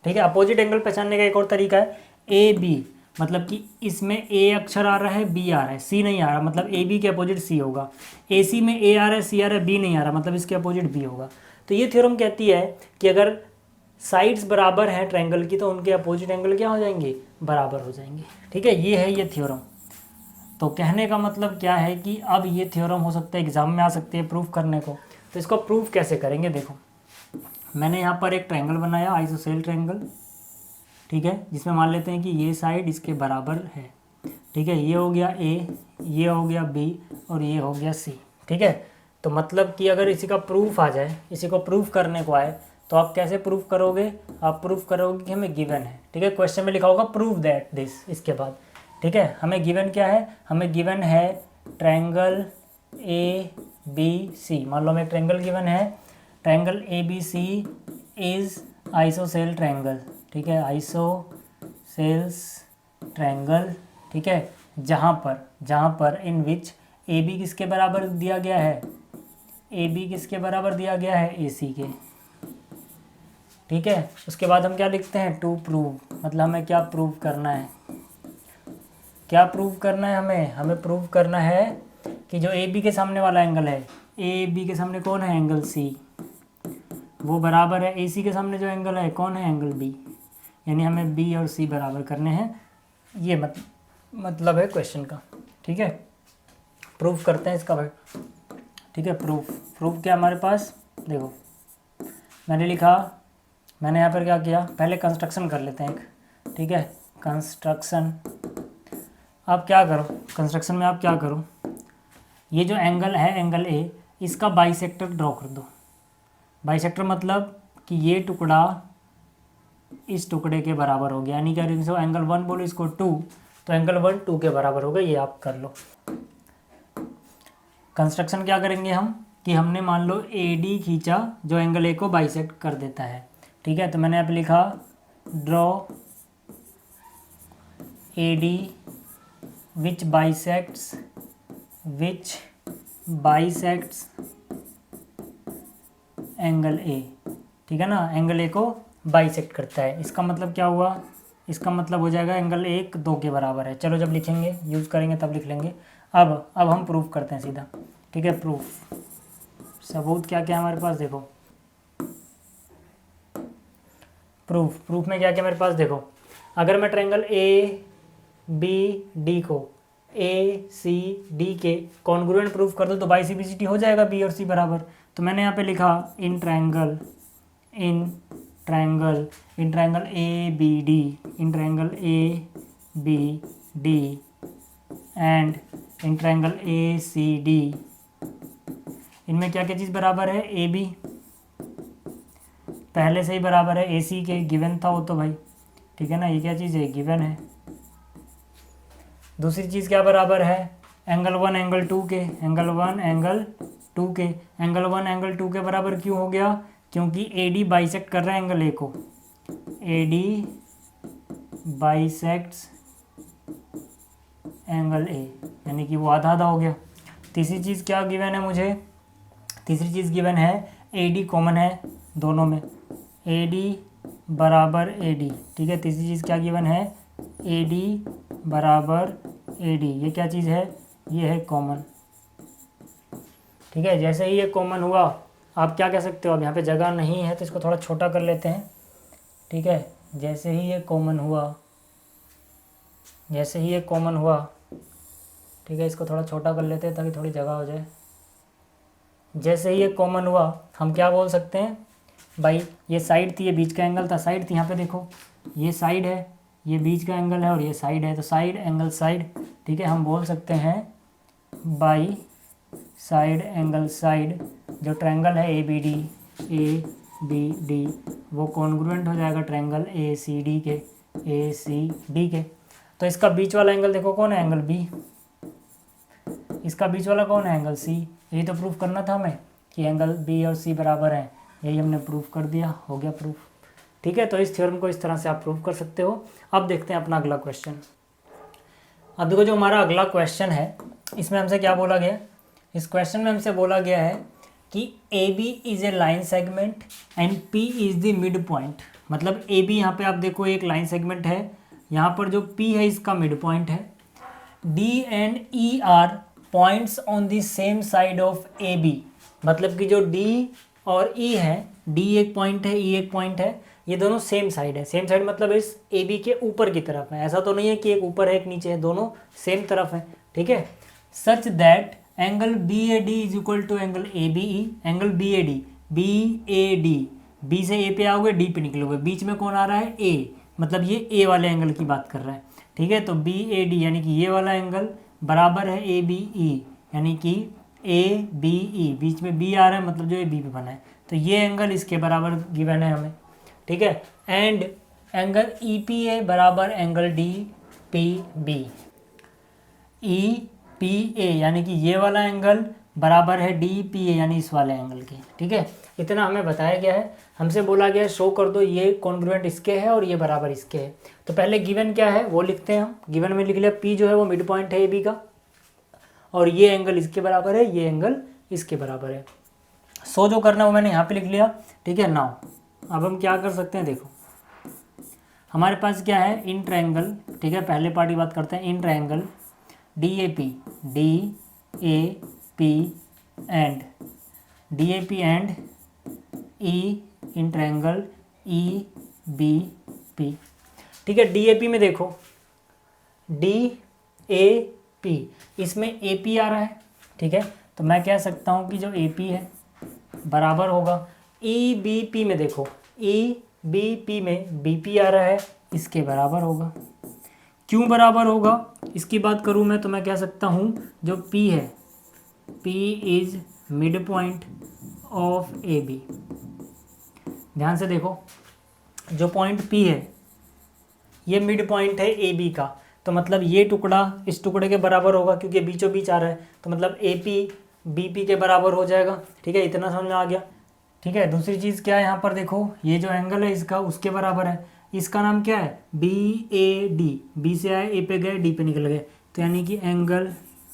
ठीक है। अपोजिट एंगल पहचानने का एक और तरीका है, ए बी मतलब कि इसमें ए अक्षर आ रहा है, बी आ रहा है, सी नहीं आ रहा, मतलब ए बी के अपोजिट सी होगा। ए सी में ए आ रहा है, सी आ रहा है, बी नहीं आ रहा, मतलब इसके अपोजिट बी होगा। तो ये थ्योरम कहती है कि अगर साइड्स बराबर हैं ट्रायंगल की तो उनके अपोजिट एंगल क्या हो जाएंगे, बराबर हो जाएंगे, ठीक है। ये है ये थ्योरम। तो कहने का मतलब क्या है कि अब ये थ्योरम हो सकता है एग्जाम में आ सकती है प्रूफ करने को। तो इसको प्रूफ कैसे करेंगे, देखो मैंने यहाँ पर एक ट्रायंगल बनाया, आइसोसेल ट्रायंगल, ठीक है, जिसमें मान लेते हैं कि ये साइड इसके बराबर है, ठीक है। ये हो गया ए, ये हो गया बी और ये हो गया सी, ठीक है। तो मतलब कि अगर इसी का प्रूफ आ जाए, इसी को प्रूफ करने को आए तो आप कैसे प्रूफ करोगे, आप प्रूफ करोगे कि हमें गिवन है, ठीक है। क्वेश्चन में लिखा होगा प्रूफ दैट दिस, इसके बाद, ठीक है। हमें गिवन क्या है, हमें गिवन है ट्रायंगल ए बी सी। मान लो हमें ट्रायंगल गिवन है, triangle A B C is isosceles triangle, ठीक है, आइसोसेल्स ट्रायंगल, ठीक है, जहाँ पर इन विच ए बी किसके बराबर दिया गया है, ए बी किसके बराबर दिया गया है, ए सी के, ठीक है। उसके बाद हम क्या लिखते हैं, टू प्रूव, मतलब हमें क्या प्रूव करना है, क्या प्रूव करना है, हमें प्रूव करना है कि जो ए बी के सामने वाला एंगल है, ए बी के सामने कौन है, एंगल सी, वो बराबर है ए सी के सामने जो एंगल है कौन है, एंगल बी, यानी हमें बी और सी बराबर करने हैं। ये मतलब है क्वेश्चन का, ठीक है। प्रूफ करते हैं इसका भाई, ठीक है। प्रूफ क्या हमारे पास, देखो मैंने लिखा, मैंने यहाँ पर क्या किया, पहले कंस्ट्रक्शन कर लेते हैं एक, ठीक है। कंस्ट्रक्शन, आप क्या करो कंस्ट्रक्शन में, आप क्या करो, ये जो एंगल है एंगल ए, इसका बाइसेक्टर ड्रॉ कर दो। बाइसेक्टर मतलब कि ये टुकड़ा इस टुकड़े के बराबर हो गया, यानी क्या लिख, एंगल 1 बोलो इसको 2, तो एंगल 1 2 के बराबर हो गया, ये आप कर लो। कंस्ट्रक्शन क्या करेंगे हम कि हमने मान लो ए डी खींचा जो एंगल ए को बाइसेक्ट कर देता है, ठीक है। तो मैंने यहाँ पे लिखा draw A D which bisects angle A, ठीक है ना, एंगल ए को बाइसेक्ट करता है। इसका मतलब क्या हुआ, इसका मतलब हो जाएगा एंगल 1 2 के बराबर है। चलो जब लिखेंगे, यूज़ करेंगे तब लिख लेंगे। अब हम प्रूफ करते हैं सीधा, ठीक है। प्रूफ, सबूत क्या क्या है हमारे पास, देखो प्रूफ में क्या क्या मेरे पास, देखो अगर मैं ट्रायंगल ए बी डी को ए सी डी के कॉन्ग्रुएंट प्रूफ कर दूँ तो बाइसेक्टिविटी हो जाएगा बी और सी बराबर। तो मैंने यहाँ पे लिखा in triangle A B D, in triangle A B D and in triangle A C D, इनमें क्या क्या चीज़ बराबर है, ए बी पहले से ही बराबर है ए सी के, गिवन था वो तो भाई, ठीक है ना, ये क्या चीज़ है, गिवन है। दूसरी चीज़ क्या बराबर है, एंगल 1 एंगल 2 के, एंगल 1 एंगल 2 के, एंगल 1 एंगल 2 के बराबर क्यों हो गया, क्योंकि ए डी बाइसेक्ट कर रहा है एंगल ए को, A D bisects angle A, यानी कि वो आधा आधा हो गया। तीसरी चीज़ क्या गिवन है मुझे, तीसरी चीज़ गिवन है ए डी कॉमन है दोनों में, ए डी बराबर ए डी, ठीक है। तीसरी चीज़ क्या गिवन है, ए डी बराबर ए डी, ये क्या चीज़ है, ये है कॉमन, ठीक है। जैसे ही ये कॉमन हुआ, आप क्या कह सकते हो, अब यहाँ पे जगह नहीं है तो इसको थोड़ा छोटा कर लेते हैं, ठीक है। जैसे ही ये कॉमन हुआ, जैसे ही ये कॉमन हुआ, ठीक है, इसको थोड़ा छोटा कर लेते हैं ताकि थोड़ी जगह हो जाए। जैसे ही ये कॉमन हुआ, हम क्या बोल सकते हैं भाई, ये साइड थी, ये बीच का एंगल था, साइड थी, यहाँ पे देखो ये साइड है, ये बीच का एंगल है और ये साइड है, तो साइड एंगल साइड, ठीक है। हम बोल सकते हैं बाई साइड एंगल साइड, जो ट्रायंगल है ए बी डी वो कॉन्ग्रुएंट हो जाएगा ट्रायंगल ए सी डी के। तो इसका बीच वाला एंगल देखो कौन है, एंगल बी, इसका बीच वाला कौन है, एंगल सी। यही तो प्रूफ करना था हमें कि एंगल बी और सी बराबर हैं, यही हमने प्रूफ कर दिया, हो गया प्रूफ, ठीक है। तो इस थ्योरम को इस तरह से आप प्रूफ कर सकते हो। अब देखते हैं अपना अगला क्वेश्चन। अब देखो जो हमारा अगला क्वेश्चन है, इसमें हमसे क्या बोला गया, इस क्वेश्चन में हमसे बोला गया है कि A B is a line segment and P is the mid point. मतलब ए बी, यहाँ पे आप देखो एक लाइन सेगमेंट है, यहाँ पर जो पी है इसका मिड पॉइंट है। D and E are points on the same side of A B, मतलब कि जो डी और ई है, डी एक पॉइंट है, ई एक पॉइंट है, ये दोनों सेम साइड है। सेम साइड मतलब इस ए बी के ऊपर की तरफ है, ऐसा तो नहीं है कि एक ऊपर है एक नीचे है, दोनों सेम तरफ है, ठीक है। Such that angle B A D is equal to angle A B E, angle B A D, B से ए पे आओगे डी पे निकलोगे, बीच में कौन आ रहा है, ए, मतलब ये ए वाले एंगल की बात कर रहा है, ठीक है। तो बी ए डी यानी कि ये वाला एंगल बराबर है ए बी ई, यानी कि ए बी ई, बीच में बी आ रहा है मतलब जो ए बी पे बना है, तो ये एंगल इसके बराबर गिवन है हमें, ठीक है। And angle E P A बराबर angle D P B, E P A यानी कि ये वाला एंगल बराबर है डी पी ए यानी इस वाले एंगल के, ठीक है। इतना हमें बताया गया है, हमसे बोला गया है शो कर दो ये कॉन्ग्रुएंट इसके है और ये बराबर इसके है। तो पहले गिवन क्या है वो लिखते हैं हम, गिवन में लिख लिया पी जो है वो मिड पॉइंट है ए बी का, और ये एंगल इसके बराबर है, ये एंगल इसके बराबर है। सो जो करना है वो मैंने यहाँ पे लिख लिया, ठीक है। नाउ अब हम क्या कर सकते हैं, देखो हमारे पास क्या है, इन ट्रायंगल, ठीक है। पहले पार्ट की बात करते हैं, in triangle D A P and E in triangle E B P, ठीक है। डी ए पी में देखो डी ए पी, इसमें ए पी आ रहा है, ठीक है। तो मैं कह सकता हूँ कि जो ए पी है बराबर होगा ई बी पी में, देखो ई बी पी में बी पी आ रहा है, इसके बराबर होगा। क्यों बराबर होगा इसकी बात करूँ मैं तो मैं कह सकता हूँ जो P है, P is mid point of A B. ध्यान से देखो जो पॉइंट P है ये मिड पॉइंट है ए बी का, तो मतलब ये टुकड़ा इस टुकड़े के बराबर होगा क्योंकि बीचों बीच आ रहा है, तो मतलब ए पी बी पी के बराबर हो जाएगा, ठीक है। इतना समझ में आ गया, ठीक है। दूसरी चीज़ क्या है, यहाँ पर देखो ये जो एंगल है इसका उसके बराबर है, इसका नाम क्या है, बी ए डी, बी से आए ए पे गए डी पे निकल गए, तो यानी कि एंगल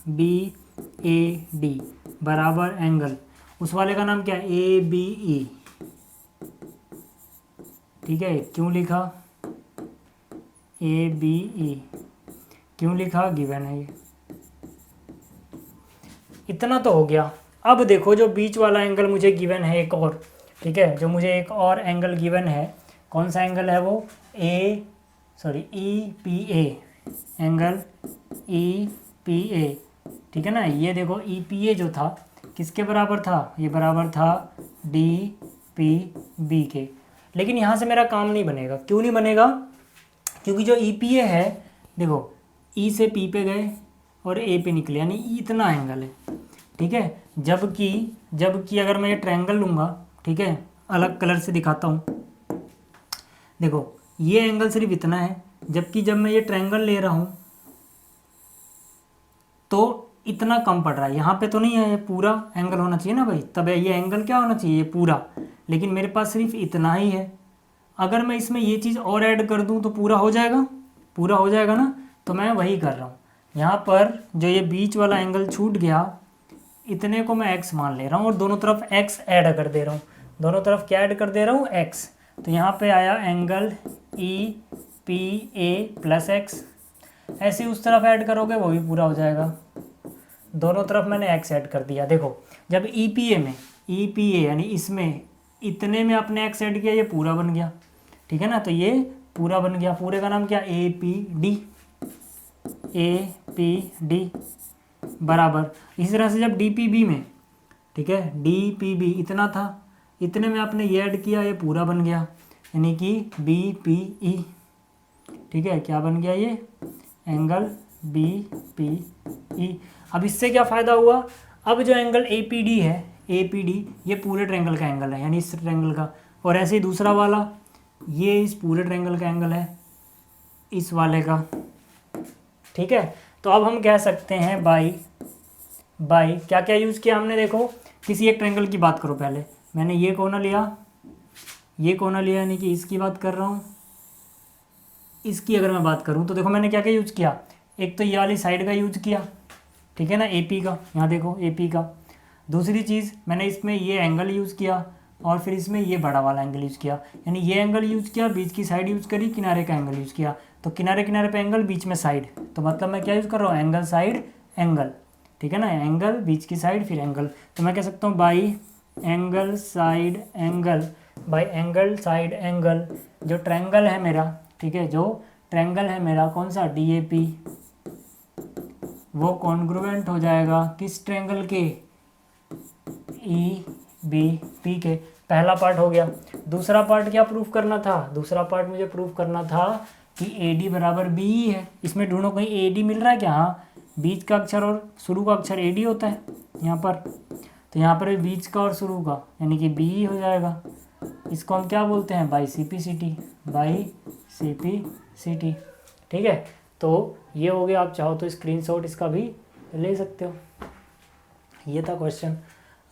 बी ए डी बराबर एंगल उस वाले का नाम क्या है, ए बी ई, ठीक है, क्यों लिखा ABE, क्यों लिखा, गिवन है ये। इतना तो हो गया। अब देखो जो बीच वाला एंगल मुझे गिवन है एक और, ठीक है, जो मुझे एक और एंगल गिवन है, कौन सा एंगल है वो, EPA, एंगल EPA, ठीक है ना। ये देखो EPA जो था किसके बराबर था, ये बराबर था DPB के। लेकिन यहाँ से मेरा काम नहीं बनेगा, क्यों नहीं बनेगा, क्योंकि जो EPA है देखो E से P पे गए और A पे निकले, यानी इतना एंगल है, ठीक है। जबकि अगर मैं ये ट्रायंगल लूँगा, ठीक है, अलग कलर से दिखाता हूँ, देखो ये एंगल सिर्फ इतना है, जबकि जब मैं ये ट्रायंगल ले रहा हूँ तो इतना कम पड़ रहा है, यहाँ पे तो नहीं है, ये पूरा एंगल होना चाहिए ना भाई, तब ये एंगल क्या होना चाहिए, ये पूरा, लेकिन मेरे पास सिर्फ इतना ही है। अगर मैं इसमें ये चीज़ और ऐड कर दूँ तो पूरा हो जाएगा ना, तो मैं वही कर रहा हूँ। यहाँ पर जो ये बीच वाला एंगल छूट गया, इतने को मैं x मान ले रहा हूँ और दोनों तरफ x ऐड कर दे रहा हूँ, दोनों तरफ क्या ऐड कर दे रहा हूँ, x। तो यहाँ पे आया एंगल EPA प्लस x, ऐसे उस तरफ ऐड करोगे वो भी पूरा हो जाएगा, दोनों तरफ मैंने x ऐड कर दिया। देखो जब EPA यानी इसमें इतने में आपने x ऐड किया, ये पूरा बन गया, ठीक है ना, तो ये पूरा बन गया, पूरे का नाम क्या, APD बराबर। इसी तरह से जब DPB में, ठीक है, DPB इतना था, इतने में आपने ये ऐड किया, ये पूरा बन गया, यानी कि BPE, ठीक है, क्या बन गया ये, एंगल BPE। अब इससे क्या फ़ायदा हुआ, अब जो एंगल APD है, APD ये पूरे ट्रायंगल का एंगल है, यानी इस ट्रायंगल का, और ऐसे ही दूसरा वाला ये इस पूरे ट्रायंगल का एंगल है, इस वाले का, ठीक है। तो अब हम कह सकते हैं बाई क्या क्या यूज़ किया हमने, देखो किसी एक ट्रायंगल की बात करो, पहले मैंने ये कोना लिया, यानी कि इसकी बात कर रहा हूँ। इसकी अगर मैं बात करूँ तो देखो मैंने क्या क्या यूज़ किया, एक तो ये वाली साइड का यूज़ किया, ठीक है ना, AP का, यहाँ देखो AP का। दूसरी चीज़ मैंने इसमें ये एंगल यूज़ किया, और फिर इसमें ये बड़ा वाला एंगल यूज़ किया, यानी ये एंगल यूज़ किया, बीच की साइड यूज़ करी, किनारे का एंगल यूज़ किया, तो किनारे पे एंगल, बीच में साइड, तो मतलब मैं क्या यूज़ कर रहा हूँ, एंगल साइड एंगल, ठीक है ना, एंगल बीच की साइड फिर एंगल। तो मैं कह सकता हूँ बाई एंगल साइड एंगल, जो ट्रायंगल है मेरा, ठीक है, जो ट्रायंगल है मेरा कौन सा, DAP, वो कॉन्ग्रुएंट हो जाएगा किस ट्रायंगल के, EBP के। पहला पार्ट हो गया। दूसरा पार्ट क्या प्रूफ करना था, दूसरा पार्ट मुझे प्रूफ करना था कि AD बराबर BE है। इसमें ढूंढो कहीं AD मिल रहा है क्या, हाँ, बीच का अक्षर और शुरू का अक्षर AD होता है यहाँ पर, तो यहाँ पर बीच का और शुरू का यानी कि BE हो जाएगा। इसको हम क्या बोलते हैं, बाई CP/CT, ठीक है। तो ये हो गया, आप चाहो तो स्क्रीनशॉट इसका भी ले सकते हो। ये था क्वेश्चन।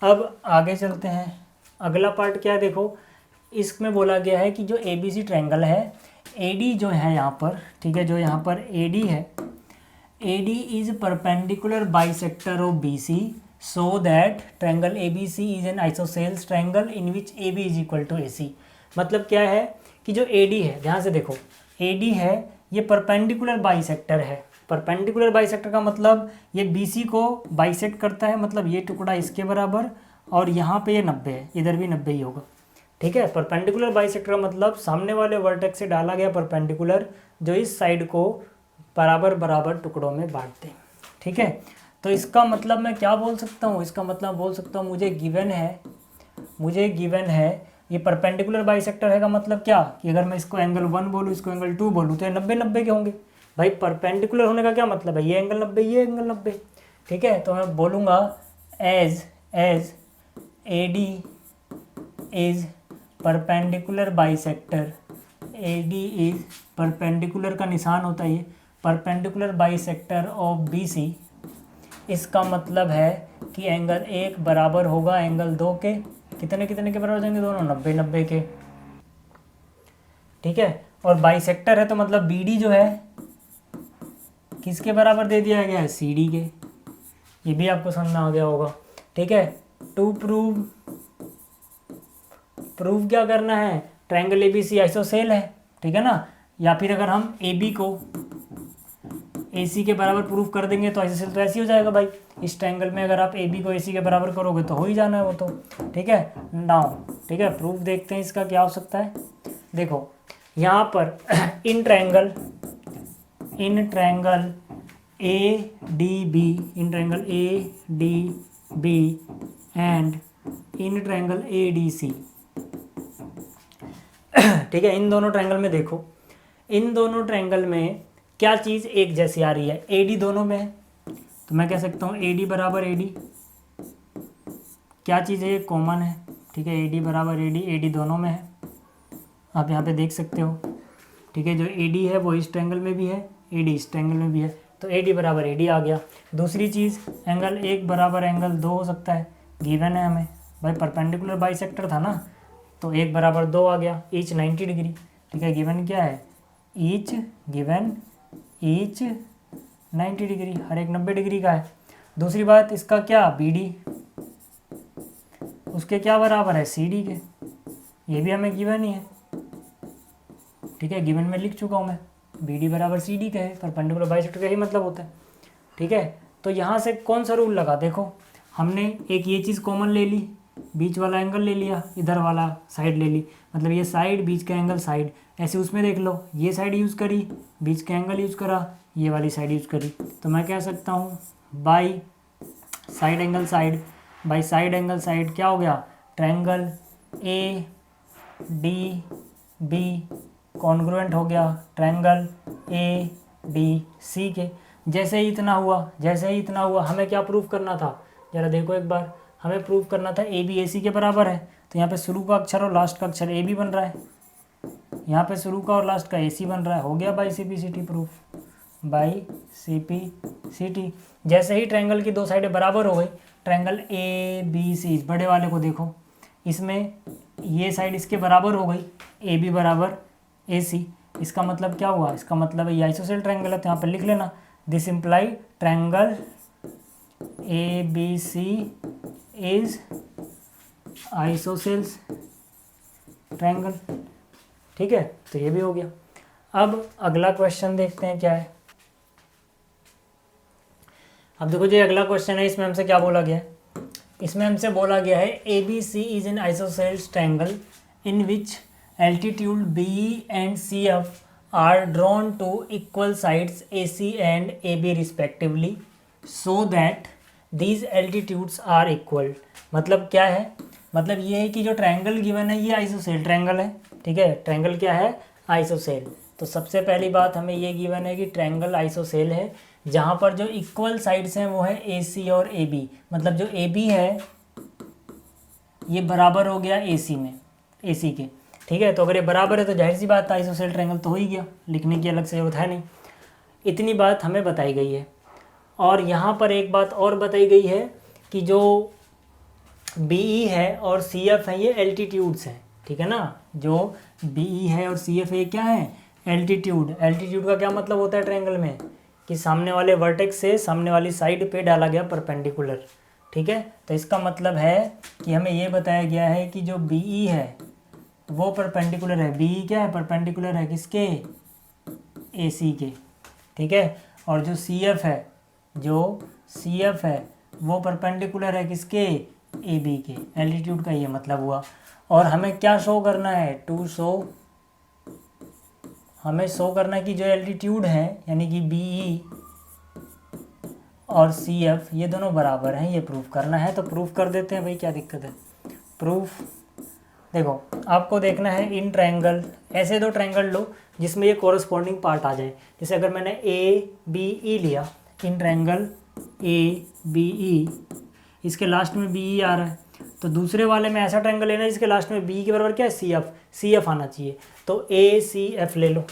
अब आगे चलते हैं, अगला पार्ट क्या है, देखो इसमें बोला गया है कि जो ABC ट्रायंगल है, AD जो है यहाँ पर, ठीक है, जो यहाँ पर AD है, AD is perpendicular bisector of BC so that triangle ABC is an isosceles triangle in which AB is equal to AC। मतलब क्या है कि जो AD है, ध्यान से देखो, AD है ये परपेंडिकुलर बाइसेक्टर है। परपेंडिकुलर बाइसेक्टर का मतलब ये BC को बाइसेक्ट करता है, मतलब ये टुकड़ा इसके बराबर और यहाँ पे ये 90 है, इधर भी 90 ही होगा, ठीक है। परपेंडिकुलर बाइसेक्टर का मतलब सामने वाले वर्टेक्स से डाला गया परपेंडिकुलर जो इस साइड को बराबर बराबर टुकड़ों में बांट दे, ठीक है। तो इसका मतलब मैं क्या बोल सकता हूँ, इसका मतलब बोल सकता हूँ मुझे गिवन है ये परपेंडिकुलर बाइसेक्टर है का मतलब क्या कि अगर मैं इसको एंगल 1 बोलूँ, इसको एंगल 2 बोलूँ तो ये 90 के होंगे। भाई परपेंडिकुलर होने का क्या मतलब है, ये एंगल 90, ये एंगल 90, ठीक है। तो मैं बोलूँगा as AD is perpendicular bisector, AD is perpendicular का निशान होता है ये, परपेंडिकुलर बाइसेक्टर ऑफ BC। इसका मतलब है कि एंगल 1 बराबर होगा एंगल 2 के, कितने के बराबर हो जाएंगे दोनों, 90 के, ठीक है। और बाइसेक्टर है तो मतलब BD जो है किसके बराबर दे दिया गया है, CD के। ये भी आपको समझ में आ गया होगा, ठीक है। टू प्रूव क्या करना है, ट्रायंगल ABC आइसोसेल है, ठीक है ना। या फिर अगर हम AB को AC के बराबर प्रूफ कर देंगे तो आइसोसेल तो ऐसे ही हो जाएगा भाई। इस ट्रायंगल में अगर आप AB को AC के बराबर करोगे तो हो ही जाना है वो तो, ठीक है। नाउ ठीक है, प्रूफ देखते हैं इसका क्या हो सकता है। देखो यहाँ पर in triangle ADB, in triangle ADB and in triangle ADC, ठीक है। इन दोनों ट्रायंगल में देखो, इन दोनों ट्रायंगल में क्या चीज़ एक जैसी आ रही है, AD दोनों में है, तो मैं कह सकता हूँ AD बराबर AD, क्या चीज़ है ये कॉमन है, ठीक है। AD बराबर AD दोनों में है, आप यहाँ पे देख सकते हो, ठीक है। जो AD है वो इस ट्रायंगल में भी है, AD इस ट्रायंगल में भी है, तो AD बराबर AD आ गया। दूसरी चीज़ एंगल 1 बराबर एंगल 2 हो सकता है, गिवन है हमें भाई, परपेंडिकुलर बाइसेक्टर था ना, तो 1 बराबर 2 आ गया, ईच 90 डिग्री, ठीक है। गिवन क्या है, ईच 90 डिग्री, हर एक 90 डिग्री का है। दूसरी बात इसका क्या, BD उसके क्या बराबर है, CD के, ये भी हमें गिवन ही है, ठीक है। गिवन में लिख चुका हूँ मैं, BD बराबर CD का है, परपेंडिकुलर बाइसेक्टर का ही मतलब होता है, ठीक है। तो यहाँ से कौन सा रूल लगा, देखो हमने एक ये चीज़ कॉमन ले ली, बीच वाला एंगल ले लिया, इधर वाला साइड ले ली, मतलब ये साइड बीच का एंगल साइड, ऐसे उसमें देख लो, ये साइड यूज़ करी, बीच का एंगल यूज़ करा, ये वाली साइड यूज़ करी, तो मैं कह सकता हूँ by side angle side, by side angle side क्या हो गया, ट्रायंगल ADB कॉन्ग्रुएंट हो गया ट्रायंगल ADC के। जैसे ही इतना हुआ हमें क्या प्रूफ करना था, जरा देखो एक बार, हमें प्रूफ करना था AB AC के बराबर है, तो यहाँ पे शुरू का अक्षर और लास्ट का अक्षर AB बन रहा है, यहाँ पे शुरू का और लास्ट का AC बन रहा है, हो गया by CPCT proof, by CPCT। जैसे ही ट्रायंगल की दो साइडें बराबर हो गई, ट्रायंगल ABC बड़े वाले को देखो, इसमें ये साइड इसके बराबर हो गई, AB बराबर AC, इसका मतलब क्या हुआ, इसका मतलब ये आइसोसेल ट्रायंगल है, तो यहाँ पर लिख लेना, this imply triangle ABC is isosceles triangle, ठीक है। तो ये भी हो गया। अब अगला क्वेश्चन देखते हैं क्या है। अब देखो जो अगला क्वेश्चन है, इसमें हमसे क्या बोला गया है, इसमें हमसे बोला गया है ABC is an isosceles triangle in which altitude BE and CF are drawn to equal sides AC and AB respectively so that these altitudes are equal. मतलब क्या है, मतलब ये है कि जो ट्रायंगल गिवन है ये आइसोसेल ट्रायंगल है, ठीक है। ट्रायंगल क्या है, आइसोसेल। तो सबसे पहली बात हमें ये गिवन है कि ट्रायंगल आइसोसेल है जहाँ पर जो इक्वल साइड्स हैं वो है AC और AB, मतलब जो AB है ये बराबर हो गया AC में, AC के, ठीक है। तो अगर ये बराबर है तो जाहिर सी बात आइसोसेल ट्रायंगल तो हो ही गया, लिखने की अलग से जरूरत है नहीं। इतनी बात हमें बताई गई है। और यहाँ पर एक बात और बताई गई है कि जो BE है और CF है ये एल्टीट्यूड्स हैं, ठीक है ना। जो BE है और CF है क्या है, एल्टीट्यूड। एल्टीट्यूड का क्या मतलब होता है ट्रायंगल में, कि सामने वाले वर्टेक्स से सामने वाली साइड पे डाला गया परपेंडिकुलर, ठीक है। तो इसका मतलब है कि हमें ये बताया गया है कि जो BE है वो परपेंडिकुलर है, BE क्या है, परपेंडिकुलर है किसके, AC के, ठीक है। और जो CF है वो परपेंडिकुलर है किसके, AB के। एल्टीट्यूड का ये मतलब हुआ। और हमें क्या शो करना है, हमें शो करना है कि जो एल्टीट्यूड है यानी कि BE और CF ये दोनों बराबर हैं, ये प्रूफ करना है। तो प्रूफ कर देते हैं भाई, क्या दिक्कत है। प्रूफ देखो, आपको देखना है इन ट्रायंगल, ऐसे दो ट्रायंगल लो जिसमें ये कोरस्पॉन्डिंग पार्ट आ जाए। जैसे अगर मैंने ABE लिया, इन ट्रायंगल ABE, इसके लास्ट में BE आ रहा है, तो दूसरे वाले में ऐसा ट्रायंगल लेना जिसके लास्ट में BE के बराबर क्या है, CF आना चाहिए। तो ACF ले लो,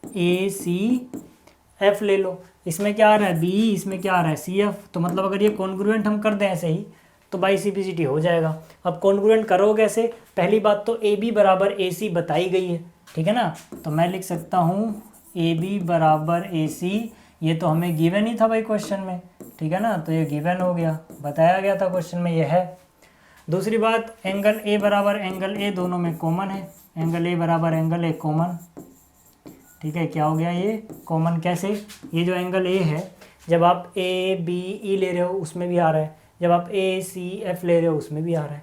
ACF ले लो। इसमें क्या आ रहा है, BE, इसमें क्या आ रहा है, CF। तो मतलब अगर ये कॉन्ग्रुएंट हम कर दें ऐसे ही तो बाई CPCT हो जाएगा। अब कॉन्ग्रुएंट करो कैसे, पहली बात तो AB बराबर AC बताई गई है, ठीक है ना। तो मैं लिख सकता हूँ AB बराबर AC, ये तो हमें गिवन ही था भाई क्वेश्चन में, ठीक है ना। तो ये गिवन हो गया, बताया गया था क्वेश्चन में ये है। दूसरी बात, एंगल ए बराबर एंगल ए दोनों में कॉमन है, एंगल ए बराबर एंगल ए कॉमन, ठीक है। क्या हो गया ये कॉमन? कैसे? ये जो एंगल ए है, जब आप ए बी ई ले रहे हो उसमें भी आ रहा है, जब आप ए सी एफ ले रहे हो उसमें भी आ रहा है।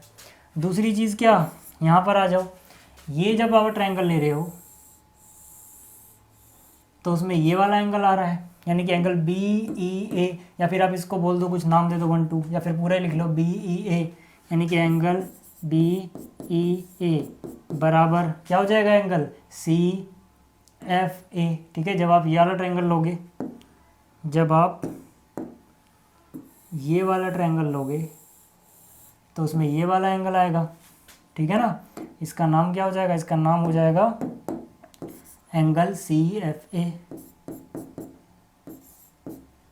दूसरी चीज़ क्या, यहाँ पर आ जाओ, ये जब आप ट्रायंगल ले रहे हो तो उसमें ये वाला एंगल आ रहा है, यानी कि एंगल बी ई ए, या फिर आप इसको बोल दो, कुछ नाम दे दो 1 2, या फिर पूरा ही लिख लो बी ई ए, यानी कि एंगल बी ई ए बराबर क्या हो जाएगा? एंगल सी एफ ए, ठीक है। जब आप ये वाला ट्रायंगल लोगे, जब आप ये वाला ट्रायंगल लोगे तो उसमें ये वाला एंगल आएगा, ठीक है ना। इसका नाम क्या हो जाएगा? इसका नाम हो जाएगा एंगल सी एफ ए,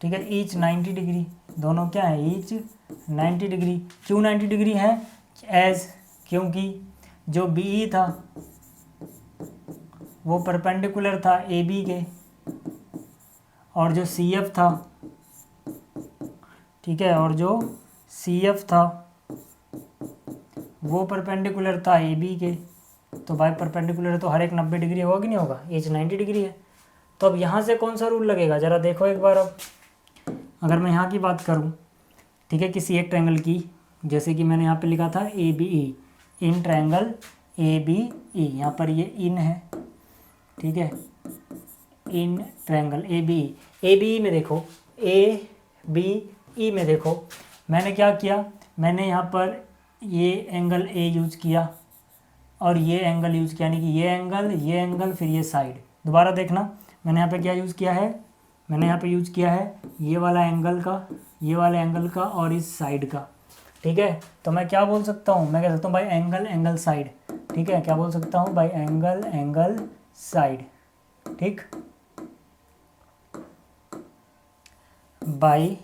ठीक है। ईच 90 डिग्री, दोनों क्या है? Each 90 degree. क्यों 90 डिग्री है? एज, क्योंकि जो बी ई था वो परपेंडिकुलर था ए बी के, और जो सी एफ था, ठीक है, और जो सी एफ था वो परपेंडिकुलर था ए बी के। तो बाय परपेंडिकुलर तो हर एक 90 डिग्री होगा कि नहीं होगा? एच 90 डिग्री है। तो अब यहाँ से कौन सा रूल लगेगा ज़रा देखो एक बार। अब अगर मैं यहाँ की बात करूँ, ठीक है, किसी एक ट्रायंगल की, जैसे कि मैंने यहाँ पे लिखा था A B E, in triangle A B E, यहाँ पर ये इन है, ठीक है, in triangle A B E. A B E में देखो, ए बी ई में देखो, मैंने क्या किया, मैंने यहाँ पर ये एंगल ए यूज किया और ये एंगल यूज किया, यानी कि ये एंगल फिर ये साइड। दोबारा देखना, मैंने यहाँ पे क्या यूज़ किया है? मैंने यहाँ पे यूज किया है ये वाला एंगल का, ये वाला एंगल का और इस साइड का, ठीक है। तो मैं क्या बोल सकता हूँ? मैं कह सकता हूँ बाई एंगल एंगल साइड, ठीक है। क्या बोल सकता हूँ? बाई एंगल एंगल साइड, ठीक, by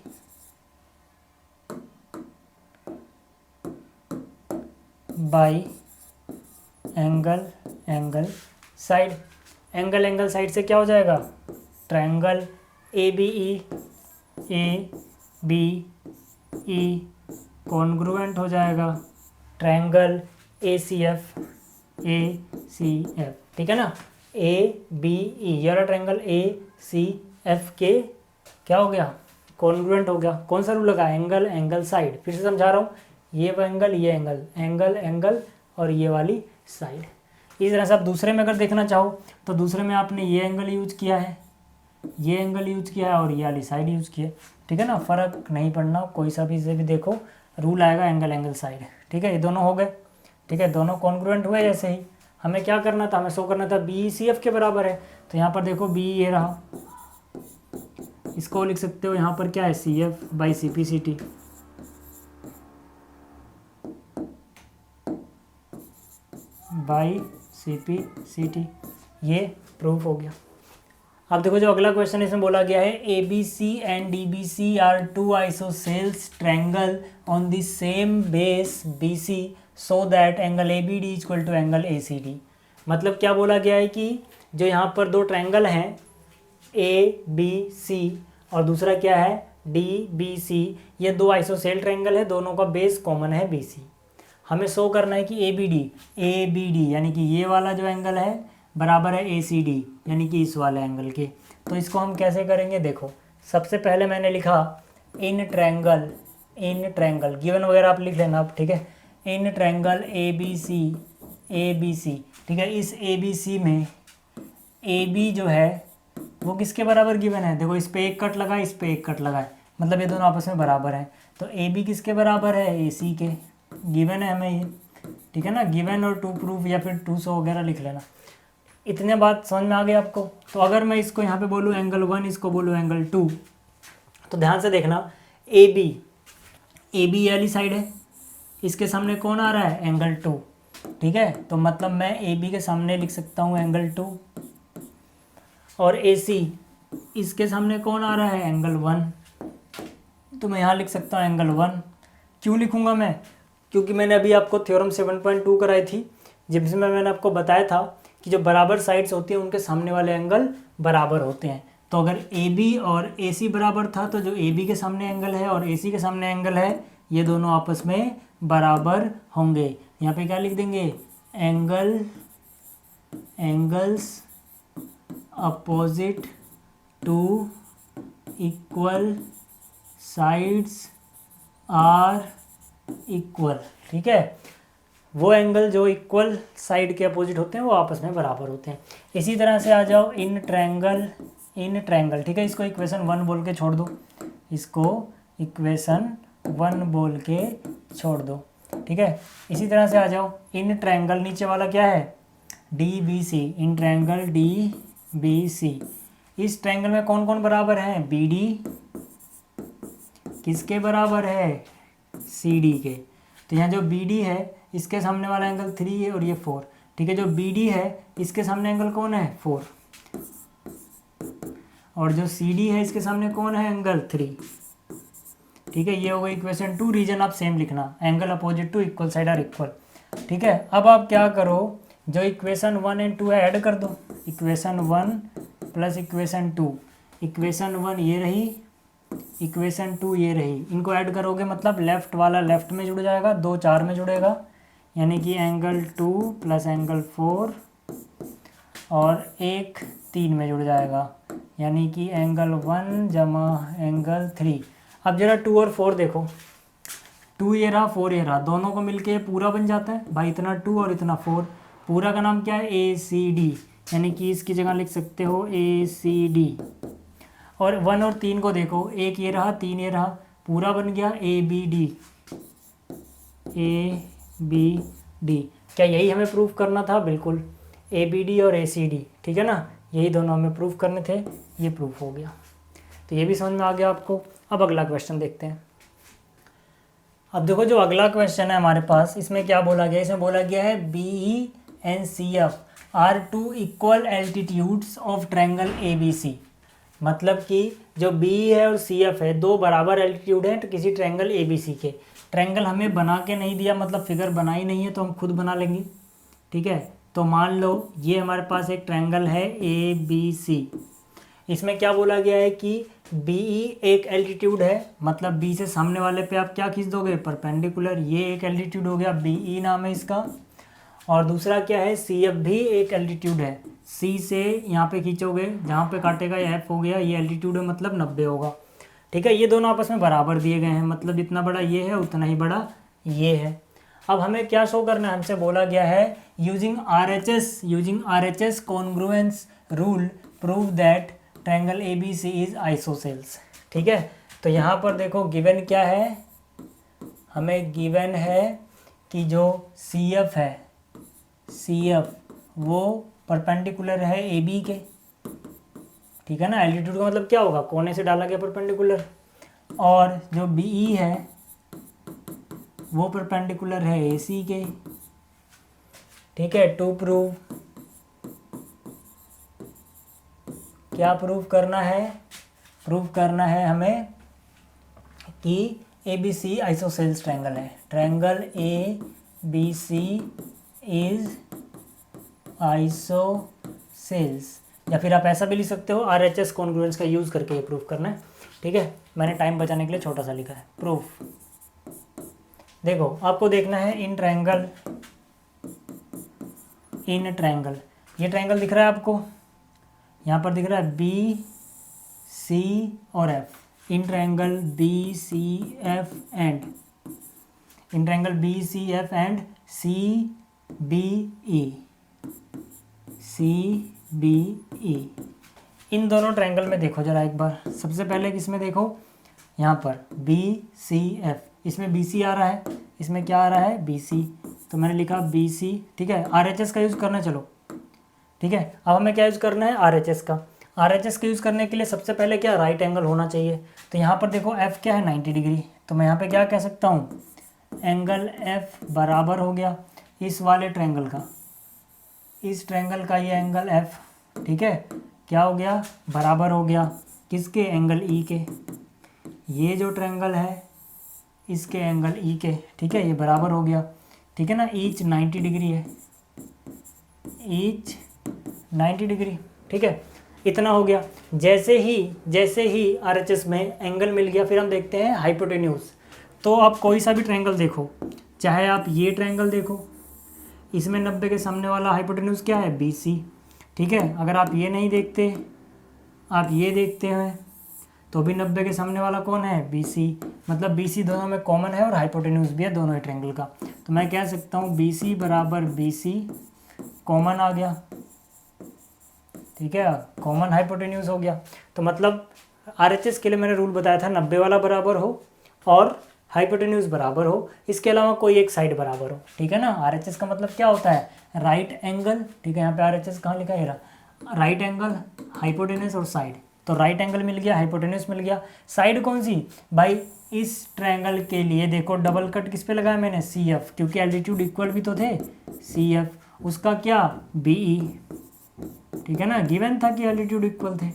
angle angle side. Angle angle side से क्या हो जाएगा? Triangle A B E congruent हो जाएगा ट्रायंगल ए सी एफ, ठीक है ना। ए बी ई, ये वाला ट्रायंगल ए सी एफ के क्या हो गया? कॉन्ग्रुएंट हो गया। कौन सा रूल लगा? Angle angle side. फिर से समझा रहा हूँ, ये एंगल, ये एंगल, एंगल एंगल और ये वाली साइड। इस तरह से आप दूसरे में अगर देखना चाहो तो दूसरे में आपने ये एंगल यूज किया है, ये एंगल यूज किया है और ये वाली साइड यूज की है, ठीक है ना। फ़र्क नहीं पड़ना, कोई सा भी से भी देखो रूल आएगा एंगल एंगल साइड, ठीक है। ये दोनों हो गए, ठीक है, दोनों कॉन्ग्रुएंट हुए। जैसे ही हमें क्या करना था? हमें शो करना था बी सी एफ के बराबर है, तो यहाँ पर देखो बी ये रहा, इसको लिख सकते हो यहाँ पर क्या है? C F by C P C T, by C P C T, ये प्रूफ हो गया। अब देखो जो अगला क्वेश्चन इसमें बोला गया है, A B C and D B C are two isosceles triangle on the same base B C so that angle A B D equal to angle A C D. मतलब क्या बोला गया है कि जो यहाँ पर दो ट्रायंगल हैं ए बी सी और दूसरा क्या है डी बी सी, ये दो आइसोसेल ट्रायंगल है, दोनों का बेस कॉमन है बी सी। हमें शो करना है कि ए बी डी यानी कि ये वाला जो एंगल है बराबर है ए सी डी यानी कि इस वाले एंगल के। तो इसको हम कैसे करेंगे? देखो, सबसे पहले मैंने लिखा इन ट्रायंगल गिवन वगैरह आप लिख लेना आप, ठीक है। इन ट्रायंगल ए बी सी, ठीक है। इस ए बी सी में ए बी जो है वो किसके बराबर गिवन है? देखो, इस पे एक कट लगा, इस पे एक कट लगा है, मतलब ये दोनों आपस में बराबर है। तो ए बी किसके बराबर है? ए सी के। गिवन है हमें ये, ठीक है ना। गिवन और टू प्रूफ या फिर 200 वगैरह लिख लेना। इतने बात समझ में आ गई आपको? तो अगर मैं इसको यहाँ पे बोलूँ एंगल 1, इसको बोलूँ एंगल 2, तो ध्यान से देखना, ए बी वाली साइड है, इसके सामने कौन आ रहा है? एंगल 2, ठीक है। तो मतलब मैं ए बी के सामने लिख सकता हूँ एंगल 2 और ए सी इसके सामने कौन आ रहा है? एंगल 1, तो मैं यहाँ लिख सकता हूँ एंगल 1। क्यों लिखूँगा मैं? क्योंकि मैंने अभी आपको थ्योरम 7.2 कराई थी, जिसमें मैंने आपको बताया था कि जो बराबर साइड्स होती हैं उनके सामने वाले एंगल बराबर होते हैं। तो अगर ए बी और ए सी बराबर था तो जो ए बी के सामने एंगल है और ए सी के सामने एंगल है ये दोनों आपस में बराबर होंगे। यहाँ पे क्या लिख देंगे, angles opposite to equal sides are equal. ठीक है, वो एंगल जो इक्वल साइड के अपोजिट होते हैं वो आपस में बराबर होते हैं। इसी तरह से आ जाओ इन ट्रायंगल। ठीक है, इसको इक्वेशन 1 बोल के छोड़ दो, इसको इक्वेशन 1 बोल के छोड़ दो। ठीक है, इसी तरह से आ जाओ इन ट्रायंगल, नीचे वाला क्या है, DBC, इन ट्रायंगल DBC। इस ट्रायंगल में कौन कौन बराबर है, BD किसके बराबर है, CD के। तो यहाँ जो BD है इसके सामने वाला एंगल 3 है और ये 4। ठीक है, जो BD है इसके सामने एंगल कौन है, 4, और जो CD है इसके सामने कौन है, एंगल 3। ठीक है, ये होगा इक्वेशन 2। रीजन आप सेम लिखना, angle opposite to equal side are equal. ठीक है, अब आप क्या करो, जो इक्वेशन 1 एंड 2 है ऐड कर दो, इक्वेशन 1 प्लस इक्वेशन 2। इक्वेशन 1 ये रही, इक्वेशन 2 ये रही, इनको ऐड करोगे मतलब लेफ्ट वाला लेफ्ट में जुड़ जाएगा, 2 4 में जुड़ेगा, यानी कि एंगल 2 प्लस एंगल 4 और 1 3 में जुड़ जाएगा, यानी कि एंगल 1 जमा एंगल 3। अब जरा 2 और 4 देखो, 2 ये रहा 4 ये रहा, दोनों को मिलके पूरा बन जाता है भाई, इतना 2 और इतना 4, पूरा का नाम क्या है, ACD, यानी कि इसकी जगह लिख सकते हो ACD। और 1 और 3 को देखो, 1 ये रहा 3 ये रहा, पूरा बन गया ABD। क्या यही हमें प्रूफ करना था, बिल्कुल, ABD और ACD। ठीक है ना, यही दोनों हमें प्रूफ करने थे, ये प्रूफ हो गया। तो ये भी समझ में आ गया आपको। अब अगला क्वेश्चन देखते हैं। अब देखो जो अगला क्वेश्चन है हमारे पास, इसमें क्या बोला गया, इसमें बोला गया है BE and CF are 2 equal altitudes of triangle ABC। मतलब कि जो BE है और CF है, दो बराबर एल्टीट्यूड हैं तो किसी ट्रायंगल ABC के। ट्रायंगल हमें बना के नहीं दिया, मतलब फिगर बनाई नहीं है, तो हम खुद बना लेंगे। ठीक है, तो मान लो ये हमारे पास एक ट्रायंगल है ABC। इसमें क्या बोला गया है कि BE एक एल्टीट्यूड है, मतलब B से सामने वाले पे आप क्या खींच दोगे, परपेंडिकुलर। ये एक एल्टीट्यूड हो गया, BE नाम है इसका। और दूसरा क्या है, CF भी एक एल्टीट्यूड है, C से यहाँ पे खींचोगे, जहाँ पे काटेगा ये F हो गया, ये एल्टीट्यूड है मतलब 90 होगा। ठीक है, ये दोनों आपस में बराबर दिए गए हैं, मतलब जितना बड़ा ये है उतना ही बड़ा ये है। अब हमें क्या शो करना है, हमसे बोला गया है using RHS congruence rule prove that triangle ABC is isosceles. ठीक है, तो यहाँ पर देखो गिवन क्या है, हमें गिवन है कि जो CF है, CF वो परपेंडिकुलर है AB के। ठीक है ना, एल्टीट्यूड का मतलब क्या होगा, कोने से डाला गया परपेंडिकुलर। और जो BE है वो परपेंडिकुलर है AC के। ठीक है, टू प्रूव, क्या प्रूव करना है, प्रूव करना है हमें कि ABC आइसोसेल्स ट्रायंगल है। ट्रायंगल ABC इज आइसोसेल्स, या फिर आप ऐसा भी लिख सकते हो, RHS कॉन्ग्रुएंस का यूज़ करके ये प्रूफ करना है। ठीक है, मैंने टाइम बचाने के लिए छोटा सा लिखा है प्रूफ। देखो आपको देखना है इन ट्रायंगल, ये ट्रायंगल दिख रहा है आपको, यहाँ पर दिख रहा है BC और F। In triangle BCF and CBE। इन दोनों ट्रायंगल में देखो जरा एक बार, सबसे पहले किसमें देखो, यहाँ पर BCF, इसमें BC आ रहा है, इसमें क्या आ रहा है, BC, तो मैंने लिखा BC। ठीक है, RHS का यूज़ करना, चलो ठीक है। अब हमें क्या यूज़ करना है, RHS का। RHS का यूज़ करने के लिए सबसे पहले क्या, राइट एंगल होना चाहिए। तो यहाँ पर देखो F क्या है, 90 डिग्री, तो मैं यहाँ पे क्या कह सकता हूँ, एंगल F बराबर हो गया इस वाले ट्रायंगल का, इस ट्रायंगल का ये एंगल F। ठीक है, क्या हो गया, बराबर हो गया किसके, एंगल E के। ये जो ट्रायंगल है इसके एंगल E के। ठीक है, ये बराबर हो गया। ठीक है ना, ईच 90 डिग्री है, ईच 90 डिग्री। ठीक है, इतना हो गया। जैसे ही RHS में एंगल मिल गया, फिर हम देखते हैं हाइपोटेन्यूज। तो आप कोई सा भी ट्रायंगल देखो, चाहे आप ये ट्रायंगल देखो, इसमें 90 के सामने वाला हाइपोटेन्यूज क्या है, BC। ठीक है, अगर आप ये नहीं देखते, आप ये देखते हैं, तो भी 90 के सामने वाला कौन है, BC। मतलब BC दोनों में कॉमन है और हाइपोटेन्यूज भी है दोनों ही ट्रायंगल का। तो मैं कह सकता हूँ BC बराबर BC, कॉमन आ गया, ठीक है, कॉमन हाइपोटेन्यूज हो गया। तो मतलब RHS के लिए मैंने रूल बताया था 90 वाला बराबर हो और हाइपोटेन्यूज बराबर हो, इसके अलावा कोई एक साइड बराबर हो। ठीक है ना, RHS का मतलब क्या होता है, राइट एंगल। ठीक है, यहाँ पे RHS कहाँ लिखा है, राइट एंगल, हाइपोटेन्यूज और साइड। तो राइट एंगल मिल गया, हाइपोटेन्यूज मिल गया, साइड कौन सी भाई, इस ट्रायंगल के लिए देखो डबल कट किस पे लगाया मैंने, CF, क्योंकि एल्टीट्यूड इक्वल भी तो थे, CF, उसका क्या, BE। ठीक है ना, गिवन था कि एल्टीट्यूड इक्वल थे।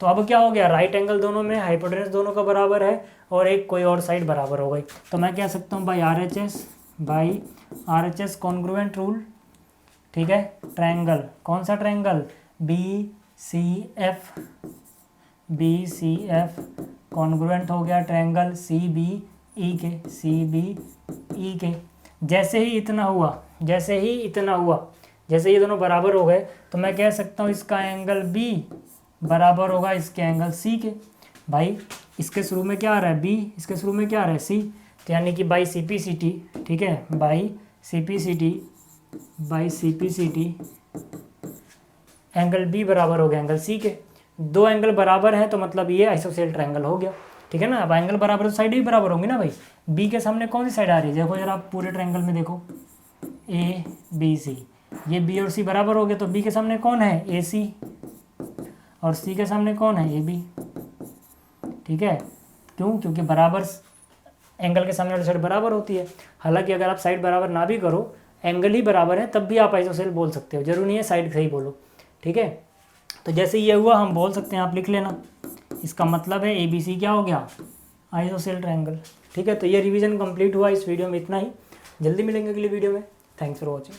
तो अब क्या हो गया, राइट एंगल दोनों में, हाइपोटेन्यूज दोनों का बराबर है और एक कोई और साइड बराबर हो गई। तो मैं कह सकता हूँ बाई RHS कॉन्ग्रुएंट रूल। ठीक है, ट्रायंगल, कौन सा ट्रायंगल, BCF कॉन्ग्रुएंट हो गया ट्रायंगल CBE के। जैसे ही इतना हुआ, जैसे ये दोनों बराबर हो गए, तो मैं कह सकता हूँ इसका एंगल B बराबर होगा इसके एंगल C के। भाई इसके शुरू में क्या आ रहा है, B, इसके शुरू में क्या आ रहा है, C, तो यानी कि बाई CPCT। ठीक है, बाई CPCT एंगल B बराबर हो गया एंगल C के। दो एंगल बराबर है तो मतलब ये आइसोसेल ट्रायंगल हो गया। ठीक है ना, अब एंगल बराबर तो साइड भी बराबर होंगी ना भाई। B के सामने कौन सी साइड आ रही है, देखो जरा आप पूरे ट्रायंगल में देखो, ABC, ये B और C बराबर हो गए, तो B के सामने कौन है, AC, और C के सामने कौन है, AB। ठीक है, क्यों, क्योंकि बराबर एंगल के सामने वाली साइड बराबर होती है। हालांकि अगर आप साइड बराबर ना भी करो, एंगल ही बराबर है, तब भी आप आइसोसेल बोल सकते हो, जरूरी नहीं है साइड सही बोलो। ठीक है, तो जैसे ये हुआ हम बोल सकते हैं, आप लिख लेना, इसका मतलब है ABC क्या हो गया, आइसोसेल ट्रायंगल। ठीक है, तो ये रिवीजन कंप्लीट हुआ इस वीडियो में, इतना ही। जल्दी मिलेंगे अगली वीडियो में। Thanks for watching.